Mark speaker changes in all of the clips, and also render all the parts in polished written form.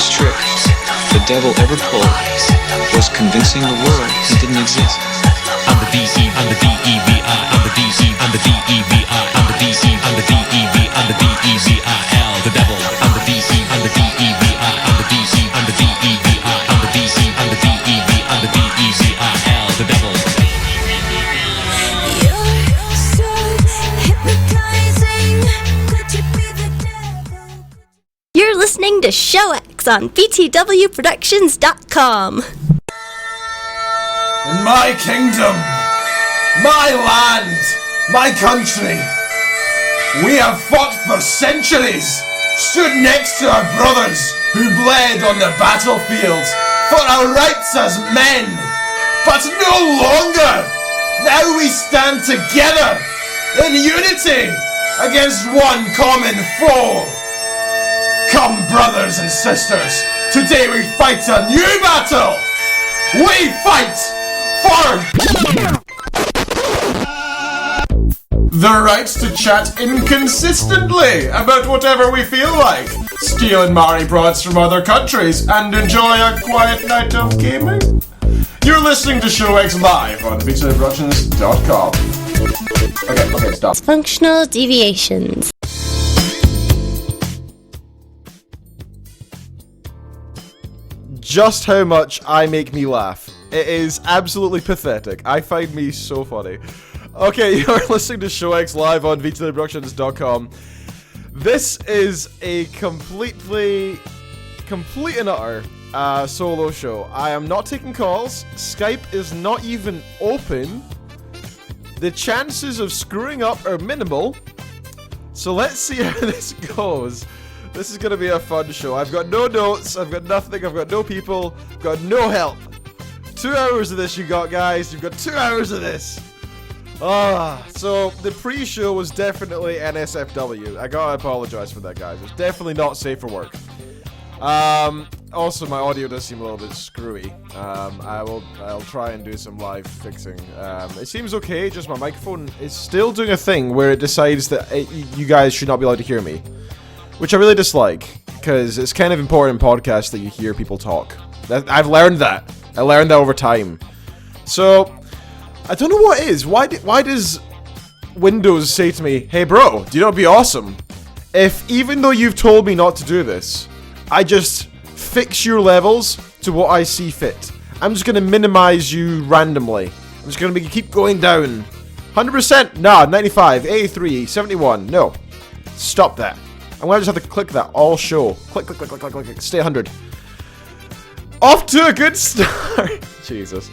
Speaker 1: greatest trick the devil ever pulled was convincing the world he didn't exist.
Speaker 2: I'm the D-E, I'm the D-E-V-I, I'm the D-E, I'm the D-E-V-I, I'm the D-E, I'm the D-E-V, I'm the D-E-V-I-L, the devil. I'm the D-E, I'm the D-E-V-I, I'm the D-E, I'm the D-E-V-I, I'm the D-E, I'm the D-E-V, I'm the D-E-V-I-L, the devil.
Speaker 3: You're so hypnotizing. Could you be the devil? You're listening to Show X on btwproductions.com.
Speaker 4: In my kingdom, my land, my country, we have fought for centuries, stood next to our brothers who bled on the battlefield for our rights as men. But no longer! Now we stand together in unity against one common foe. Come, brothers and sisters, today we fight a new battle! We fight for the right to chat inconsistently about whatever we feel like, steal and marry broads from other countries, and enjoy a quiet night of gaming. You're listening to Show X live on btwproductions.com. Okay, stop.
Speaker 3: Functional deviations.
Speaker 5: Just how much I make me laugh. It is absolutely pathetic. I find me so funny. Okay, you're listening to Show X live on btwproductions.com. This is a complete and utter solo show. I am not taking calls. Skype is not even open. The chances of screwing up are minimal. So let's see how this goes. This is going to be a fun show. I've got no notes. I've got nothing. I've got no people. I've got no help. 2 hours of this you got, guys. You've got 2 hours of this. So the pre-show was definitely NSFW. I gotta apologize for that, guys. It's definitely not safe for work. Also, my audio does seem a little bit screwy. I'll try and do some live fixing. It seems okay, just my microphone is still doing a thing where it decides that you guys should not be allowed to hear me. Which I really dislike, because it's kind of important in podcasts that you hear people talk. I've learned that. I learned that over time. So, I don't know what it is. Why does Windows say to me, hey bro, do you know what'd be awesome? If, even though you've told me not to do this, I just fix your levels to what I see fit. I'm just going to minimize you randomly. I'm just going to make you keep going down. 100%? Nah, 95, 83, 71. No. Stop that. I'm going to just have to click that all show. Click, stay 100. Off to a good start. Jesus.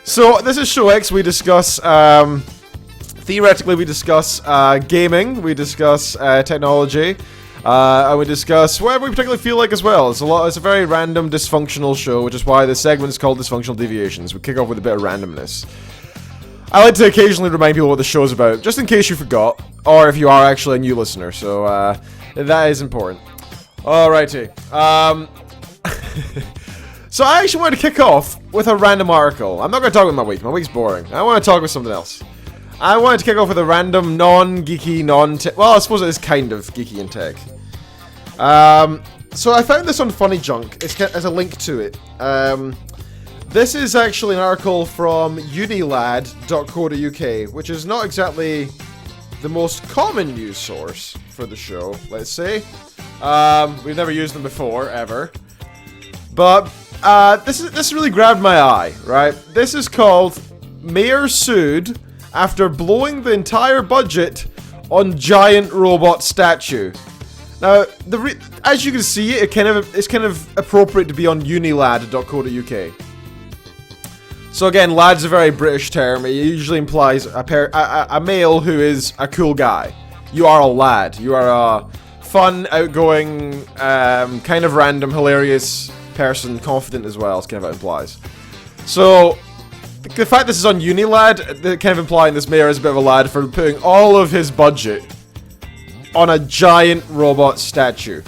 Speaker 5: So, this is Show X. We discuss, theoretically, we discuss gaming, we discuss technology, and we discuss whatever we particularly feel like as well. It's a very random, dysfunctional show, which is why the segment is called Dysfunctional Deviations. We kick off with a bit of randomness. I like to occasionally remind people what the show's about, just in case you forgot, or if you are actually a new listener, so that is important. Alrighty. So I actually wanted to kick off with a random article. I'm not going to talk about my week. My week's boring. I want to talk about something else. I wanted to kick off with a random, non-geeky, non-tech... Well, I suppose it is kind of geeky and tech. So I found this on Funny Junk. There's a link to it. This is actually an article from unilad.co.uk, which is not exactly the most common news source for the show, let's say. We've never used them before, ever. But this really grabbed my eye, right? This is called Mayor Sued After Blowing the Entire Budget on Giant Robot Statue. Now, as you can see, it's kind of appropriate to be on unilad.co.uk. So again, lad's a very British term. It usually implies a male who is a cool guy. You are a lad. You are a fun, outgoing, kind of random, hilarious person, confident as well, is kind of what it implies. So, the fact this is on Unilad, they're kind of implying this mayor is a bit of a lad for putting all of his budget on a giant robot statue.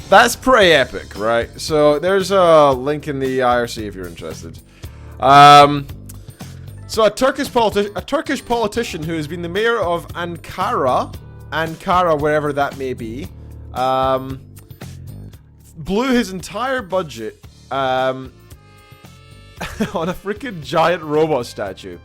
Speaker 5: That's pretty epic, right? So, there's a link in the IRC if you're interested. So a Turkish politician who has been the mayor of Ankara, wherever that may be, blew his entire budget on a freaking giant robot statue.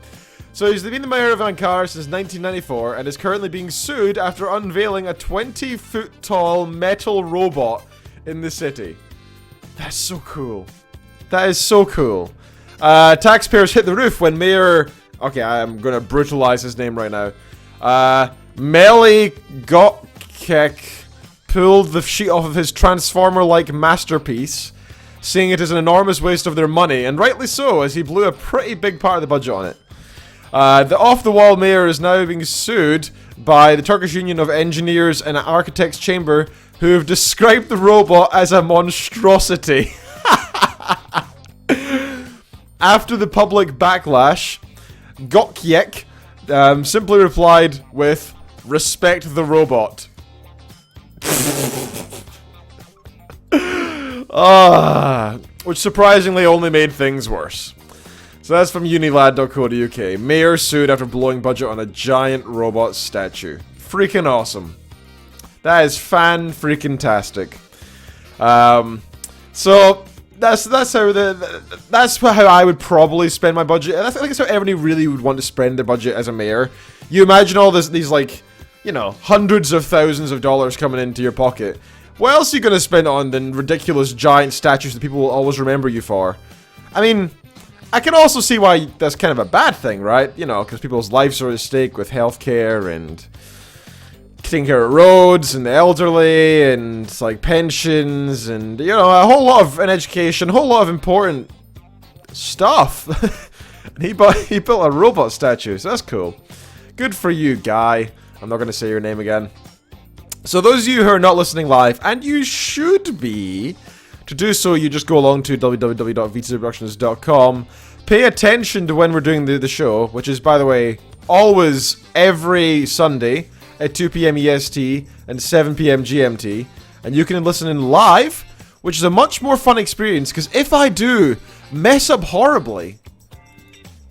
Speaker 5: So he's been the mayor of Ankara since 1994 and is currently being sued after unveiling a 20-foot tall metal robot in the city. That's so cool. That is so cool. Taxpayers hit the roof when Mayor... Okay, I'm going to brutalize his name right now. Meli Gotkek pulled the sheet off of his Transformer-like masterpiece, seeing it as an enormous waste of their money, and rightly so, as he blew a pretty big part of the budget on it. The off-the-wall mayor is now being sued by the Turkish Union of Engineers and Architects Chamber, who have described the robot as a monstrosity. After the public backlash, Gokyek simply replied with, "Respect the robot." Which surprisingly only made things worse. So that's from unilad.co.uk. Mayor sued after blowing budget on a giant robot statue. Freaking awesome. That is fan-freaking-tastic. So that's how I would probably spend my budget. And I think that's how everybody really would want to spend their budget as a mayor. You imagine all these like, you know, hundreds of thousands of dollars coming into your pocket. What else are you going to spend on than ridiculous giant statues that people will always remember you for? I mean, I can also see why that's kind of a bad thing, right? You know, because people's lives are at stake with healthcare and taking care of roads and the elderly and like pensions and, you know, a whole lot of education, a whole lot of important stuff. And he built a robot statue, so that's cool. Good for you, guy. I'm not going to say your name again. So those of you who are not listening live, and you should be, to do so, you just go along to www.vtproductions.com. Pay attention to when we're doing the show, which is, by the way, always every Sunday at 2 p.m. EST and 7 p.m. GMT. And you can listen in live, which is a much more fun experience, because if I do mess up horribly,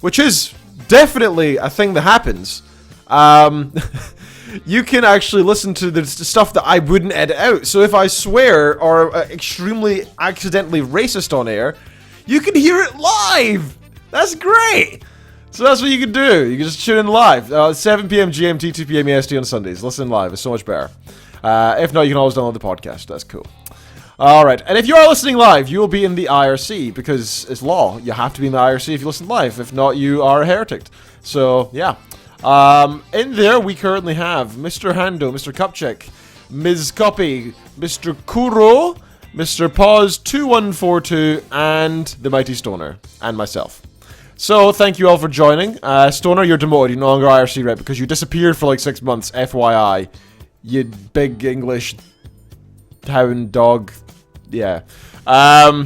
Speaker 5: which is definitely a thing that happens, you can actually listen to the stuff that I wouldn't edit out. So if I swear or extremely accidentally racist on air, you can hear it live. That's great. So that's what you can do. You can just tune in live. 7 p.m. GMT, 2 p.m. EST on Sundays. Listen live. It's so much better. If not, you can always download the podcast. That's cool. Alright, and if you are listening live, you will be in the IRC, because it's law. You have to be in the IRC if you listen live. If not, you are a heretic. So, yeah. In there, we currently have Mr. Hando, Mr. Kupchik, Ms. Copy, Mr. Kuro, Mr. Pause 2142, and the Mighty Stoner, and myself. So, thank you all for joining. Stoner, you're demoted. You're no longer IRC rep because you disappeared for like 6 months, FYI. You big English hound dog. Yeah. Yeah,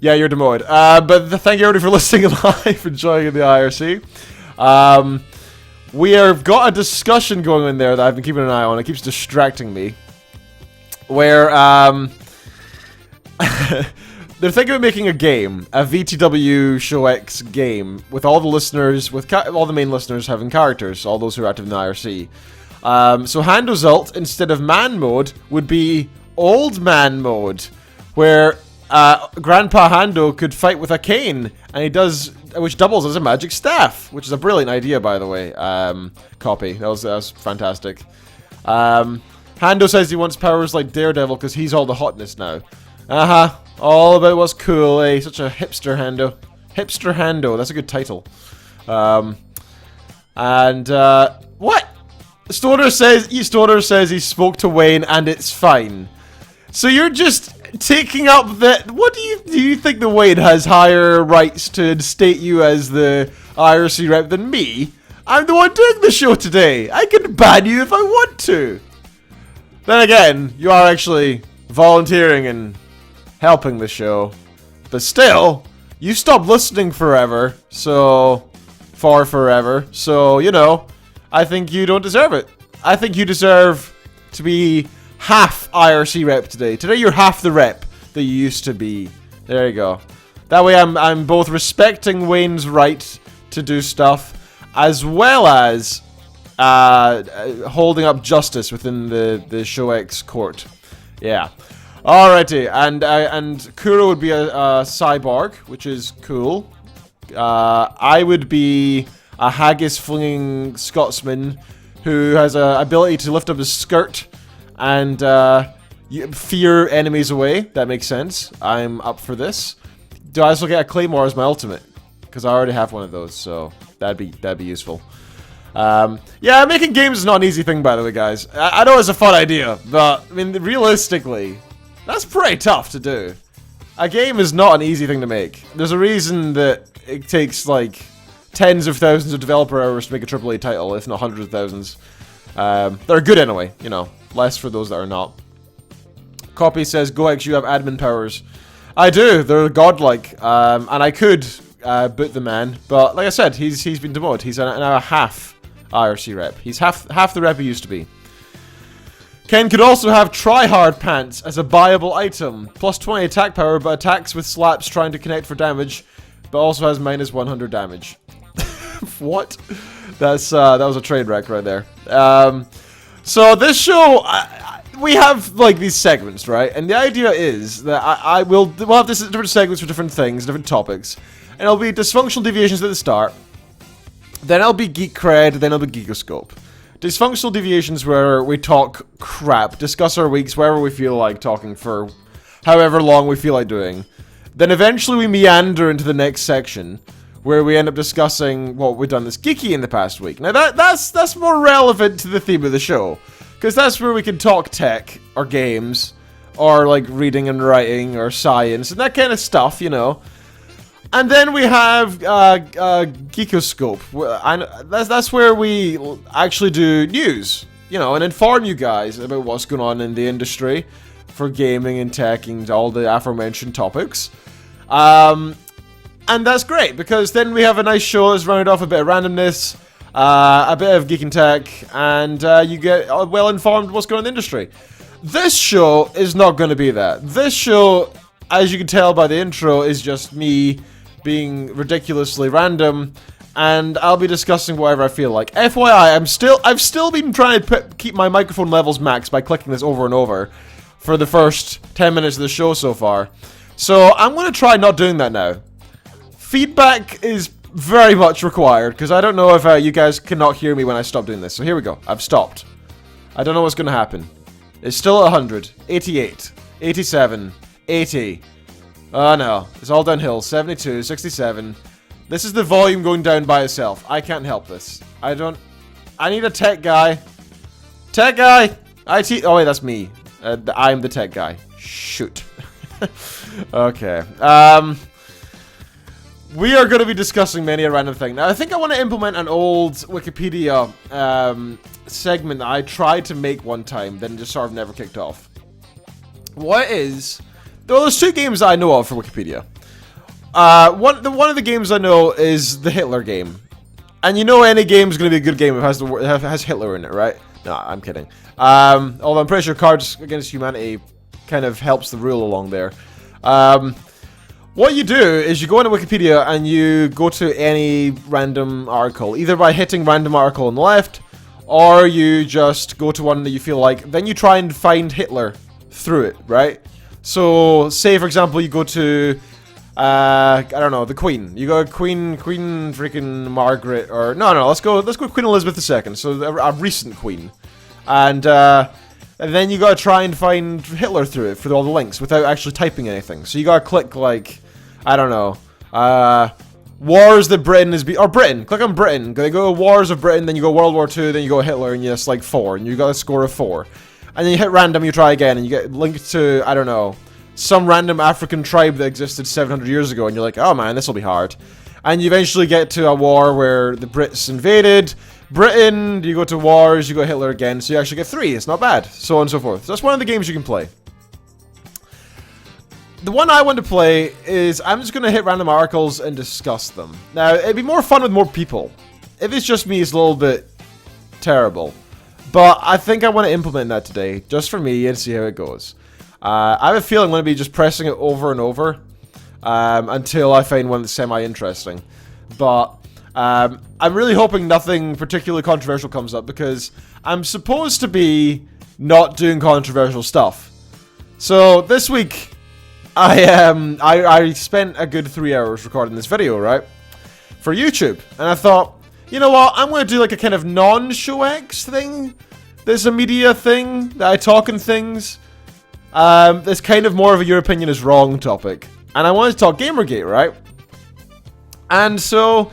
Speaker 5: you're demoted. But thank you everybody for listening live and joining the IRC. We have got a discussion going on there that I've been keeping an eye on. It keeps distracting me. Where, they're thinking about making a game, a VTW Show X game, with all the listeners, with all the main listeners having characters, all those who are active in the IRC. So Hando's ult, instead of man mode, would be old man mode, where Grandpa Hando could fight with a cane, and he does, which doubles as a magic staff, which is a brilliant idea, by the way. Copy. That was fantastic. Hando says he wants powers like Daredevil because he's all the hotness now. All about what's cool, eh? Such a hipster Hando. Hipster Hando. That's a good title. What? Stoner says he spoke to Wayne and it's fine. So you're just taking up that. What do you think the Wayne has higher rights to state you as the IRC rep than me? I'm the one doing the show today. I can ban you if I want to. Then again, you are actually volunteering and helping the show. But still, you stopped listening forever. So, for forever. So, you know, I think you don't deserve it. I think you deserve to be half IRC rep today. Today you're half the rep that you used to be. There you go. That way I'm both respecting Wayne's right to do stuff, as well as holding up justice within the Show X court. Yeah. Alrighty, and Kuro would be a cyborg, which is cool. I would be a haggis-flinging Scotsman who has a ability to lift up his skirt and fear enemies away. That makes sense. I'm up for this. Do I also get a claymore as my ultimate? Because I already have one of those, so that'd be useful. Yeah, making games is not an easy thing, by the way, guys. I know it's a fun idea, but I mean, realistically, that's pretty tough to do. A game is not an easy thing to make. There's a reason that it takes like tens of thousands of developer hours to make a AAA title, if not hundreds of thousands. They're good anyway, you know. Less for those that are not. Copy says, GoX, you have admin powers. I do. They're godlike, and I could boot the man, but like I said, he's been demoted. He's now a half IRC rep. He's half the rep he used to be. Ken could also have try-hard pants as a buyable item. Plus 20 attack power, but attacks with slaps trying to connect for damage, but also has minus 100 damage. What? That was a train wreck right there. So this show, we have like these segments, right? And the idea is that we'll have this different segments for different things, different topics, and it'll be dysfunctional deviations at the start. Then it'll be geek cred. Then it'll be geekoscope. Dysfunctional deviations where we talk crap, discuss our weeks wherever we feel like talking for however long we feel like doing. Then eventually we meander into the next section where we end up discussing what we've done that's geeky in the past week. Now that's more relevant to the theme of the show, because that's where we can talk tech or games or like reading and writing or science and that kind of stuff, you know. And then we have Geekoscope. That's where we actually do news, you know, and inform you guys about what's going on in the industry for gaming and tech and all the aforementioned topics. And that's great, because then we have a nice show that's rounded off a bit of randomness, a bit of geek and tech, and you get well informed what's going on in the industry. This show is not going to be that. This show, as you can tell by the intro, is just me being ridiculously random, and I'll be discussing whatever I feel like. FYI, I've still been trying to keep my microphone levels max by clicking this over and over for the first 10 minutes of the show so far. So I'm going to try not doing that now. Feedback is very much required, because I don't know if you guys cannot hear me when I stop doing this. So here we go. I've stopped. I don't know what's going to happen. It's still at 100, 88, 87, 80. Oh no, it's all downhill. 72, 67. This is the volume going down by itself. I can't help this. I need a tech guy. Tech guy! IT. Oh wait, that's me. I'm the tech guy. Shoot. Okay. We are going to be discussing many a random thing. Now, I think I want to implement an old Wikipedia segment that I tried to make one time, then just sort of never kicked off. What is... Well, there's two games I know of for Wikipedia. One of the games I know is the Hitler game. And you know any game is going to be a good game if it has Hitler in it, right? No, I'm kidding. Although I'm pretty sure Cards Against Humanity kind of helps the rule along there. What you do is you go into Wikipedia and you go to any random article, either by hitting random article on the left, or you just go to one that you feel like. Then you try and find Hitler through it, right? So, say for example, you go to, I don't know, the Queen. You go Queen freaking Margaret, or no, let's go Queen Elizabeth II. So a recent Queen, and then you gotta try and find Hitler through it for all the links without actually typing anything. So you gotta click like, I don't know, wars that Britain is or Britain. Click on Britain. They go Wars of Britain, then you go World War II, then you go Hitler, and you just like 4, and you got a score of 4. And then you hit random, you try again, and you get linked to, I don't know, some random African tribe that existed 700 years ago, and you're like, oh man, this will be hard. And you eventually get to a war where the Brits invaded Britain, you go to wars, you go Hitler again, so you actually get 3, it's not bad, so on and so forth. So that's one of the games you can play. The one I want to play is, I'm just going to hit random articles and discuss them. Now, it'd be more fun with more people. If it's just me, it's a little bit terrible. But I think I want to implement that today, just for me, and see how it goes. I have a feeling I'm going to be just pressing it over and over until I find one that's semi-interesting. But I'm really hoping nothing particularly controversial comes up, because I'm supposed to be not doing controversial stuff. So this week, I spent a good 3 hours recording this video, right, for YouTube, and I thought, you know what, I'm going to do like a kind of non-show X thing. There's a media thing that I talk in things. There's kind of more of a your opinion is wrong topic, and I wanted to talk Gamergate, right? And so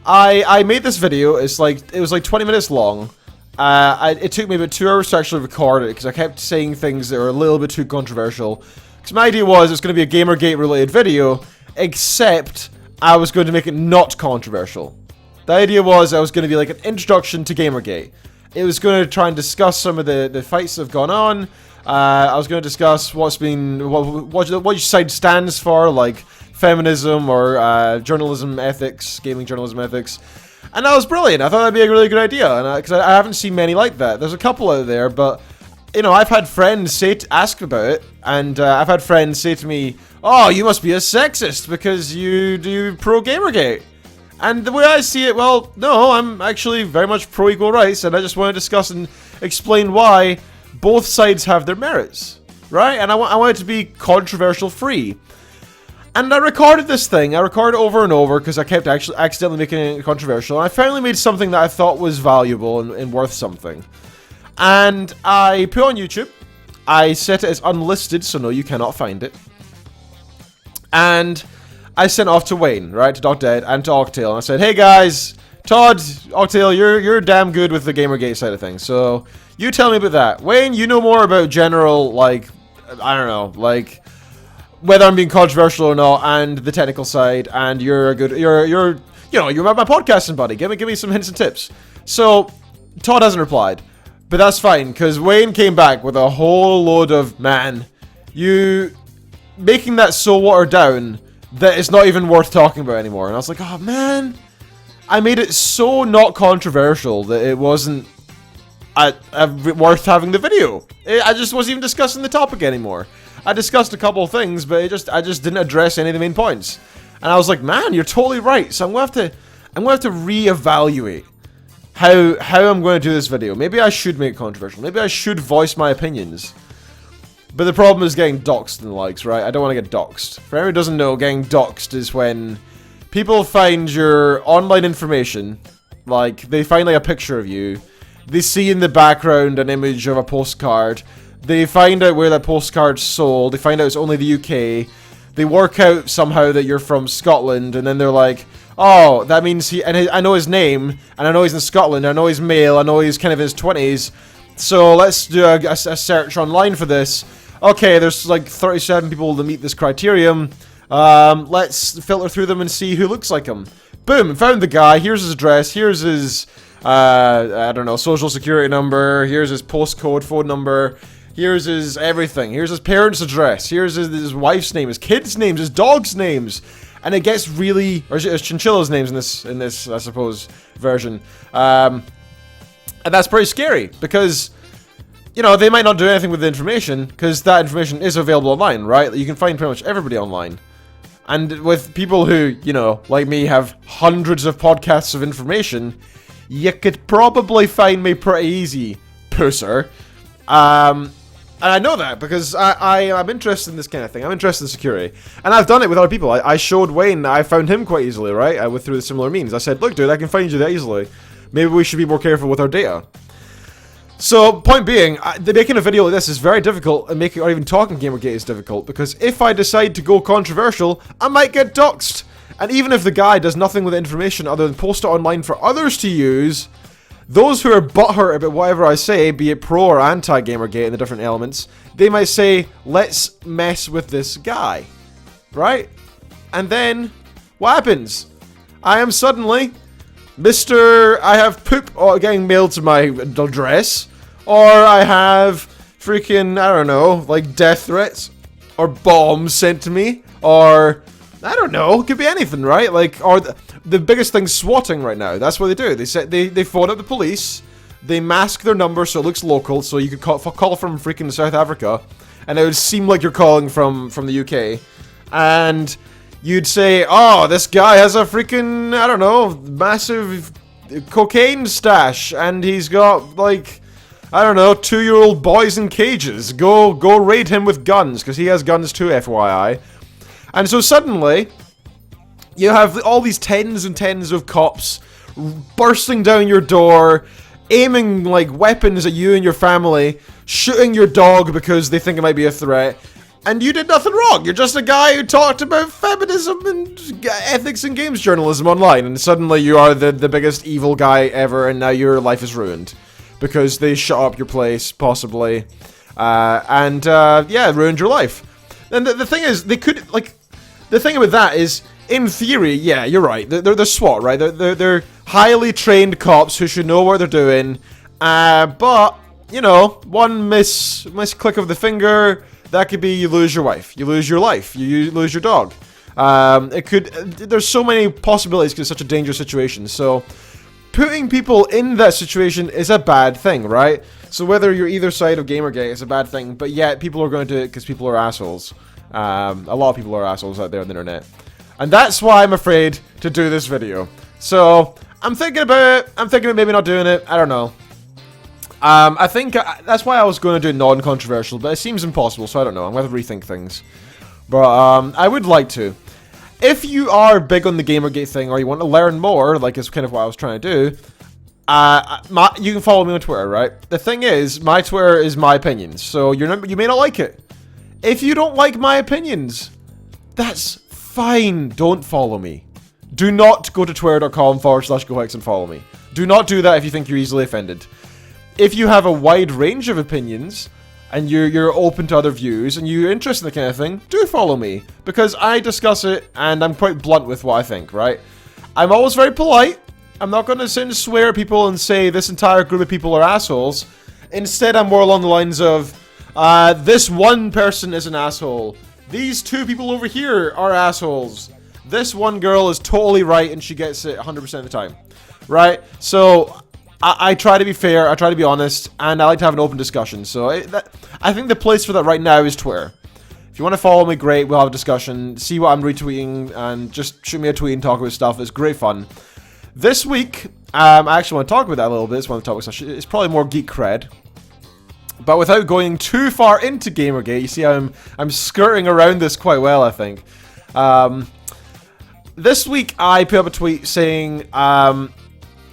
Speaker 5: I made this video. It was like 20 minutes long. It took me about 2 hours to actually record it because I kept saying things that were a little bit too controversial. Because my idea was it's going to be a Gamergate related video, except I was going to make it not controversial. The idea was I was going to be like an introduction to Gamergate. It was going to try and discuss some of the fights that have gone on. I was going to discuss what your side stands for, like feminism or journalism ethics, gaming journalism ethics. And that was brilliant. I thought that'd be a really good idea, and because I haven't seen many like that. There's a couple out there, but you know, I've had friends ask about it, and I've had friends say to me, "Oh, you must be a sexist because you do pro Gamergate." And the way I see it, well, no, I'm actually very much pro equal rights, and I just want to discuss and explain why both sides have their merits, right? And I want it to be controversial free. And I recorded this thing. I recorded it over and over because I kept actually accidentally making it controversial. And I finally made something that I thought was valuable and worth something. And I put it on YouTube. I set it as unlisted, so no, you cannot find it. And I sent it off to Wayne, right, to Doc Dead and to Octale. And I said, hey guys, Todd, Octale, you're damn good with the Gamergate side of things. So you tell me about that. Wayne, you know more about general, like, I don't know, like whether I'm being controversial or not, and the technical side, and you're my podcasting buddy. Give me some hints and tips. So Todd hasn't replied, but that's fine because Wayne came back with a whole load of, man, you making that so watered down that it's not even worth talking about anymore. And I was like, oh man, I made it so not controversial that it wasn't worth having the video. I just wasn't even discussing the topic anymore. I discussed a couple of things, but I just didn't address any of the main points. And I was like, man, you're totally right. So I'm going to have to reevaluate how I'm going to do this video. Maybe I should make it controversial. Maybe I should voice my opinions. But the problem is getting doxxed and the likes, right? I don't want to get doxxed. For anyone who doesn't know, getting doxxed is when people find your online information, like they find like a picture of you, they see in the background an image of a postcard, they find out where that postcard's sold, they find out it's only the UK, they work out somehow that you're from Scotland, and then they're like, oh, that means I know his name, and I know he's in Scotland, I know he's male, I know he's kind of in his 20s, so let's do a search online for this. Okay, there's like 37 people that meet this criterion, let's filter through them and see who looks like him. Boom, found the guy, here's his address, here's his, I don't know, social security number, here's his postcode, phone number, here's his everything, here's his parents' address, here's his wife's name, his kids' names, his dogs' names, and it gets really, or his chinchilla's names in this, I suppose, version, and that's pretty scary, because, you know, they might not do anything with the information, because that information is available online, right? You can find pretty much everybody online. And with people who, you know, like me, have hundreds of podcasts of information, you could probably find me pretty easy, pusser. And I know that because I'm interested in this kind of thing. I'm interested in security. And I've done it with other people. I showed Wayne that I found him quite easily, right? I went through the similar means. I said, look, dude, I can find you that easily. Maybe we should be more careful with our data. So, point being, making a video like this is very difficult, and or even talking Gamergate is difficult, because if I decide to go controversial, I might get doxxed. And even if the guy does nothing with the information other than post it online for others to use, those who are butthurt about whatever I say, be it pro or anti-Gamergate and the different elements, they might say, let's mess with this guy. Right? And then, what happens? I am suddenly I have poop getting mailed to my address, or I have freaking, I don't know, like death threats, or bombs sent to me, or I don't know, it could be anything, right? Like, or the biggest thing's swatting right now. That's what they do. They phone up the police, they mask their number so it looks local, so you could call from freaking South Africa, and it would seem like you're calling from the UK, and you'd say, oh, this guy has a freaking, I don't know, massive cocaine stash, and he's got, like, I don't know, 2-year-old boys in cages. Go raid him with guns, because he has guns too, FYI. And so suddenly, you have all these tens and tens of cops bursting down your door, aiming like weapons at you and your family, shooting your dog because they think it might be a threat. And you did nothing wrong. You're just a guy who talked about feminism and ethics and games journalism online. And suddenly you are the biggest evil guy ever, and now your life is ruined. Because they shut up your place, possibly. Yeah, ruined your life. And the thing is, they could, like... The thing with that is, in theory, yeah, you're right. They're SWAT, right? They're highly trained cops who should know what they're doing. But, you know, one miss click of the finger... That could be you lose your wife, you lose your life, you lose your dog. There's so many possibilities because it's such a dangerous situation. So putting people in that situation is a bad thing, right? So whether you're either side of Gamergate, it's a bad thing, but yet people are going to do it because people are assholes. A lot of people are assholes out there on the internet. And that's why I'm afraid to do this video. So I'm thinking about it, I'm thinking of maybe not doing it, I don't know. I think that's why I was going to do non-controversial, but it seems impossible, so I don't know. I'm going to rethink things. But I would like to. If you are big on the Gamergate thing, or you want to learn more, like it's kind of what I was trying to do, you can follow me on Twitter, right? The thing is, my Twitter is my opinions, so you may not like it. If you don't like my opinions, that's fine. Don't follow me. Do not go to twitter.com/GoHex and follow me. Do not do that if you think you're easily offended. If you have a wide range of opinions, and you're open to other views, and you're interested in the kind of thing, do follow me. Because I discuss it, and I'm quite blunt with what I think, right? I'm always very polite. I'm not going to sit and swear at people and say this entire group of people are assholes. Instead, I'm more along the lines of, this one person is an asshole. These two people over here are assholes. This one girl is totally right, and she gets it 100% of the time. Right? So... I try to be fair, I try to be honest, and I like to have an open discussion. So I think the place for that right now is Twitter. If you want to follow me, great, we'll have a discussion, see what I'm retweeting, and just shoot me a tweet and talk about stuff. It's great fun. This week, I actually want to talk about that a little bit. It's one of the topics. It's probably more geek cred. But without going too far into Gamergate, you see I'm skirting around this quite well, I think. This week, I put up a tweet saying...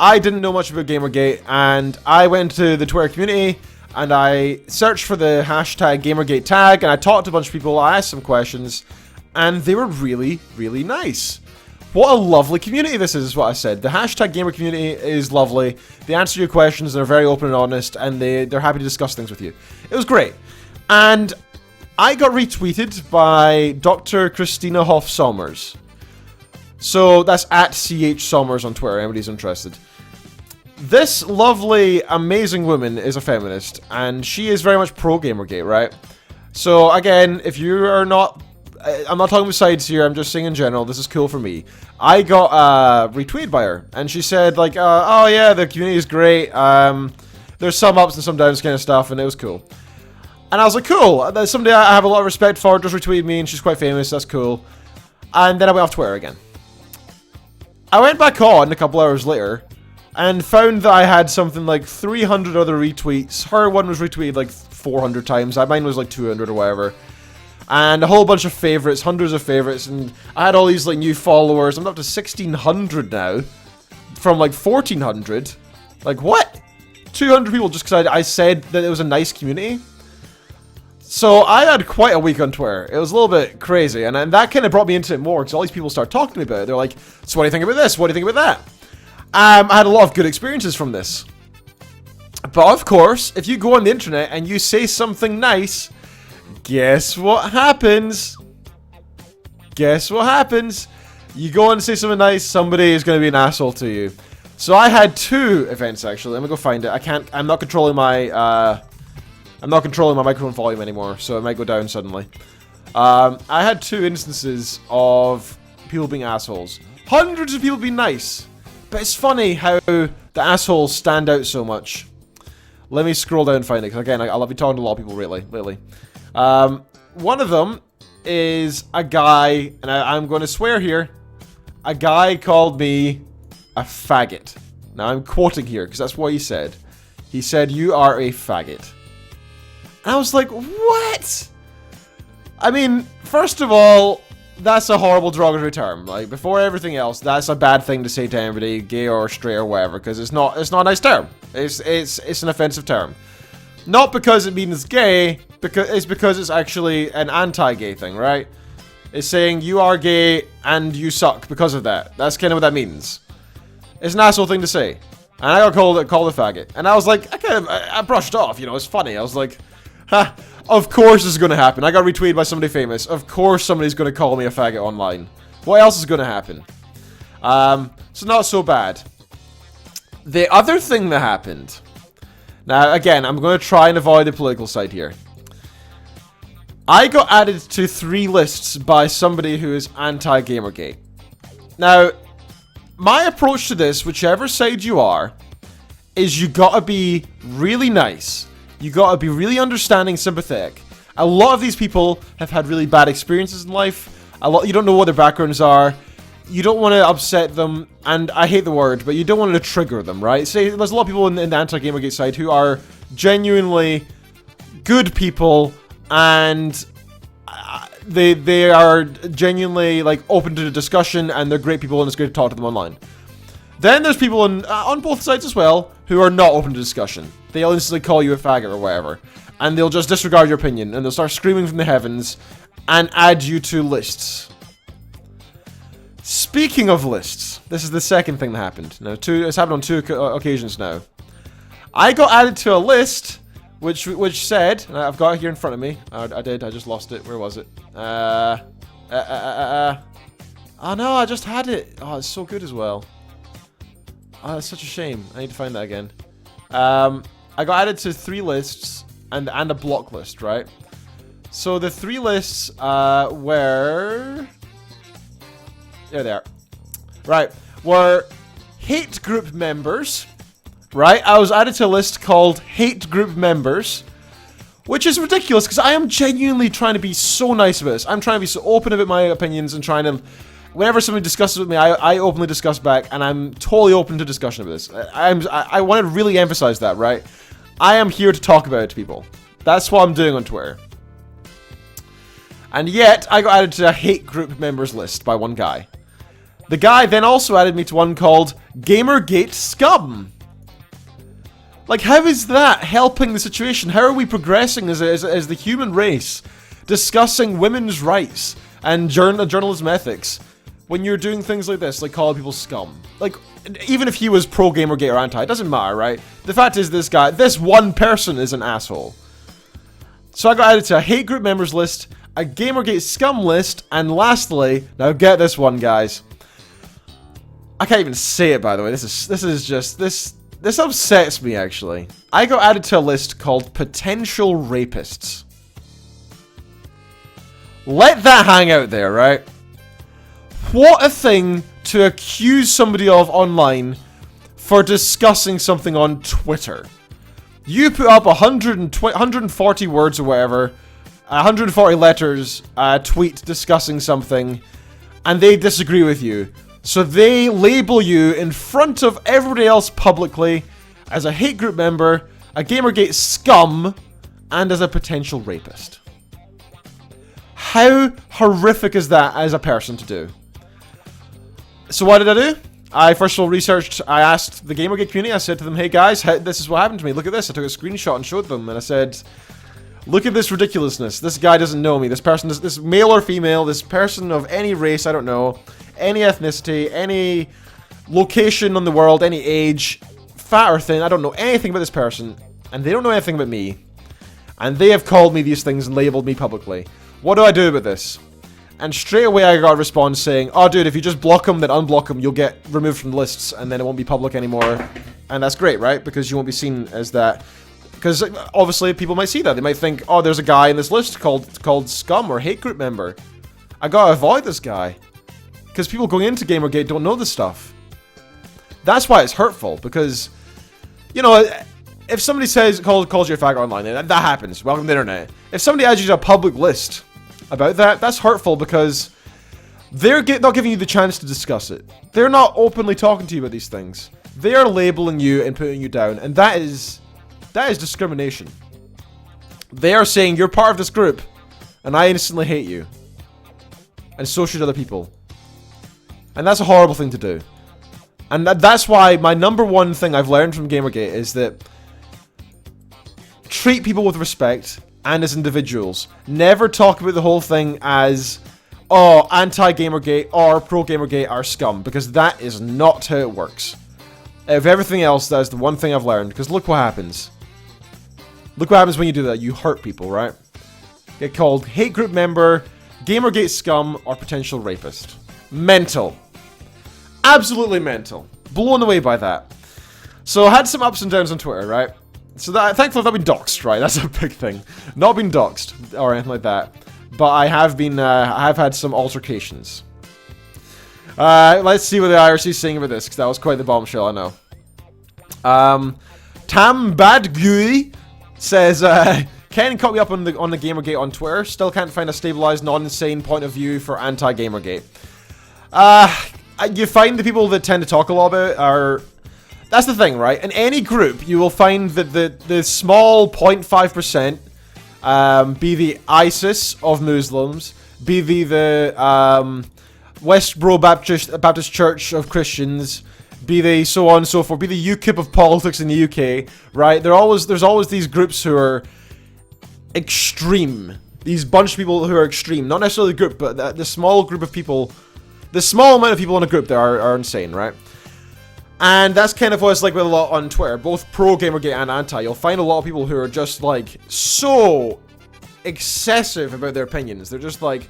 Speaker 5: I didn't know much about Gamergate, and I went to the Twitter community, and I searched for the hashtag Gamergate tag, and I talked to a bunch of people, I asked some questions, and they were really, really nice. What a lovely community this is what I said. The hashtag Gamer community is lovely. They answer your questions, they're very open and honest, and they're happy to discuss things with you. It was great. And I got retweeted by Dr. Christina Hoff Sommers. So that's at CH Sommers on Twitter, anybody's interested. This lovely, amazing woman is a feminist, and she is very much pro-Gamergate, right? So again, if you are not... I'm not talking about sides here, I'm just saying in general, this is cool for me. I got retweeted by her, and she said, like, oh yeah, the community is great, there's some ups and some downs kind of stuff, and it was cool. And I was like, cool, that's somebody I have a lot of respect for, just retweeted me, and she's quite famous, that's cool. And then I went off Twitter again. I went back on a couple hours later, and found that I had something like 300 other retweets. Her one was retweeted like 400 times, mine was like 200 or whatever. And a whole bunch of favorites, hundreds of favorites, and I had all these like new followers. I'm up to 1,600 now, from like 1,400. Like what? 200 people just because I said that it was a nice community. So I had quite a week on Twitter. It was a little bit crazy, and that kind of brought me into it more because all these people start talking to me about it. They're like, "So what do you think about this? What do you think about that?" I had a lot of good experiences from this. But of course, if you go on the internet and you say something nice, guess what happens? Guess what happens? You go and say something nice, somebody is going to be an asshole to you. So I had two events actually. Let me go find it. I'm not controlling my microphone volume anymore, so it might go down suddenly. I had two instances of people being assholes. Hundreds of people being nice. But it's funny how the assholes stand out so much. Let me scroll down and find it, because again, I'll be talking to a lot of people lately. One of them is a guy, and I'm going to swear here, a guy called me a faggot. Now I'm quoting here, because that's what he said. He said, "You are a faggot." And I was like, what? I mean, first of all, that's a horrible derogatory term. Like, before everything else, that's a bad thing to say to anybody, gay or straight or whatever, because it's not a nice term. It's an offensive term. Not because it means gay, because it's actually an anti-gay thing, right? It's saying you are gay and you suck because of that. That's kind of what that means. It's an asshole thing to say. And I got called a faggot. And I was like, I brushed off, you know, it's funny. I was like, ha, of course this is going to happen. I got retweeted by somebody famous. Of course somebody's going to call me a faggot online. What else is going to happen? So not so bad. The other thing that happened. Now, again, I'm going to try and avoid the political side here. I got added to 3 lists by somebody who is anti-Gamergate. Now, my approach to this, whichever side you are, is you gotta be really nice. You gotta be really understanding, sympathetic. A lot of these people have had really bad experiences in life. You don't know what their backgrounds are. You don't want to upset them, and I hate the word, but you don't want to trigger them, right? Say, there's a lot of people in the anti-Gamergate side who are genuinely good people, and they are genuinely like open to the discussion, and they're great people, and it's great to talk to them online. Then there's people on both sides as well who are not open to discussion. They'll instantly call you a faggot or whatever, and they'll just disregard your opinion, and they'll start screaming from the heavens and add you to lists. Speaking of lists, this is the second thing that happened. Now, it's happened on 2 occasions now. I got added to a list which said, and I've got it here in front of me. I just lost it. Where was it? Oh no, I just had it. Oh, it's so good as well. Oh, it's such a shame. I need to find that again. I got added to 3 lists and a block list, right? So the 3 lists were... There they are. Right. Were hate group members. Right? I was added to a list called hate group members. Which is ridiculous because I am genuinely trying to be so nice about this. I'm trying to be so open about my opinions and trying to... Whenever somebody discusses with me, I openly discuss back, and I'm totally open to discussion about this. I want to really emphasize that, right? I am here to talk about it to people. That's what I'm doing on Twitter. And yet, I got added to a hate group members list by one guy. The guy then also added me to one called Gamergate Scum. Like, how is that helping the situation? How are we progressing as the human race, discussing women's rights and journalism ethics, when you're doing things like this, like calling people scum? Like, even if he was pro-Gamergate or anti, it doesn't matter, right? The fact is, this one person is an asshole. So I got added to a hate group members list, a Gamergate scum list, and lastly, now get this one, guys. I can't even say it, by the way. This upsets me, actually. I got added to a list called potential rapists. Let that hang out there, right? What a thing to accuse somebody of online for discussing something on Twitter. You put up 140 words or whatever, 140 letters, a tweet discussing something, and they disagree with you. So they label you in front of everybody else publicly as a hate group member, a Gamergate scum, and as a potential rapist. How horrific is that as a person to do? So what did I do? I first of all researched, I asked the Gamergate community, I said to them, hey guys, this is what happened to me, look at this. I took a screenshot and showed them, and I said, look at this ridiculousness. This guy doesn't know me. This person, this male or female, this person of any race, I don't know, any ethnicity, any location on the world, any age, fat or thin, I don't know anything about this person, and they don't know anything about me. And they have called me these things and labeled me publicly. What do I do about this? And straight away I got a response saying, oh dude, if you just block them, then unblock them, you'll get removed from the lists, and then it won't be public anymore. And that's great, right? Because you won't be seen as that. Because obviously people might see that. They might think, oh, there's a guy in this list called scum or hate group member. I gotta avoid this guy. Because people going into Gamergate don't know this stuff. That's why it's hurtful, because, you know, if somebody calls you a faggot online, and that happens, welcome to the internet. If somebody adds you to a public list about that, that's hurtful because they're not giving you the chance to discuss it. They're not openly talking to you about these things. They are labeling you and putting you down, and that is That is discrimination. They are saying you're part of this group, and I instantly hate you. And so should other people. And that's a horrible thing to do. And that's why my number one thing I've learned from Gamergate is that treat people with respect and as individuals. Never talk about the whole thing as, oh, anti-Gamergate or pro-Gamergate are scum, because that is not how it works. If everything else, that is the one thing I've learned, because look what happens. Look what happens when you do that. You hurt people, right? Get called hate group member, Gamergate scum, or potential rapist. Mental. Absolutely mental. Blown away by that. So I had some ups and downs on Twitter, right? So that, thankfully I've not been doxxed, right? That's a big thing. Not been doxxed or anything like that. But I have been, I have had some altercations. Let's see what the IRC is saying about this, because that was quite the bombshell, I know. Tam Badgui says, Ken caught me up on the Gamergate on Twitter. Still can't find a stabilized, non-insane point of view for anti-Gamergate. You find the people that tend to talk a lot about it are... That's the thing, right? In any group, you will find that the small 0.5%, be the ISIS of Muslims, be the Westboro Baptist Church of Christians, be they so on and so forth, be the UKIP of politics in the UK, right? There's always these groups who are extreme. These bunch of people who are extreme. Not necessarily the group, but the small group of people... The small amount of people in a group there are insane, right? And that's kind of what it's like with a lot on Twitter, both pro-Gamergate and anti. You'll find a lot of people who are just, like, so excessive about their opinions. They're just like,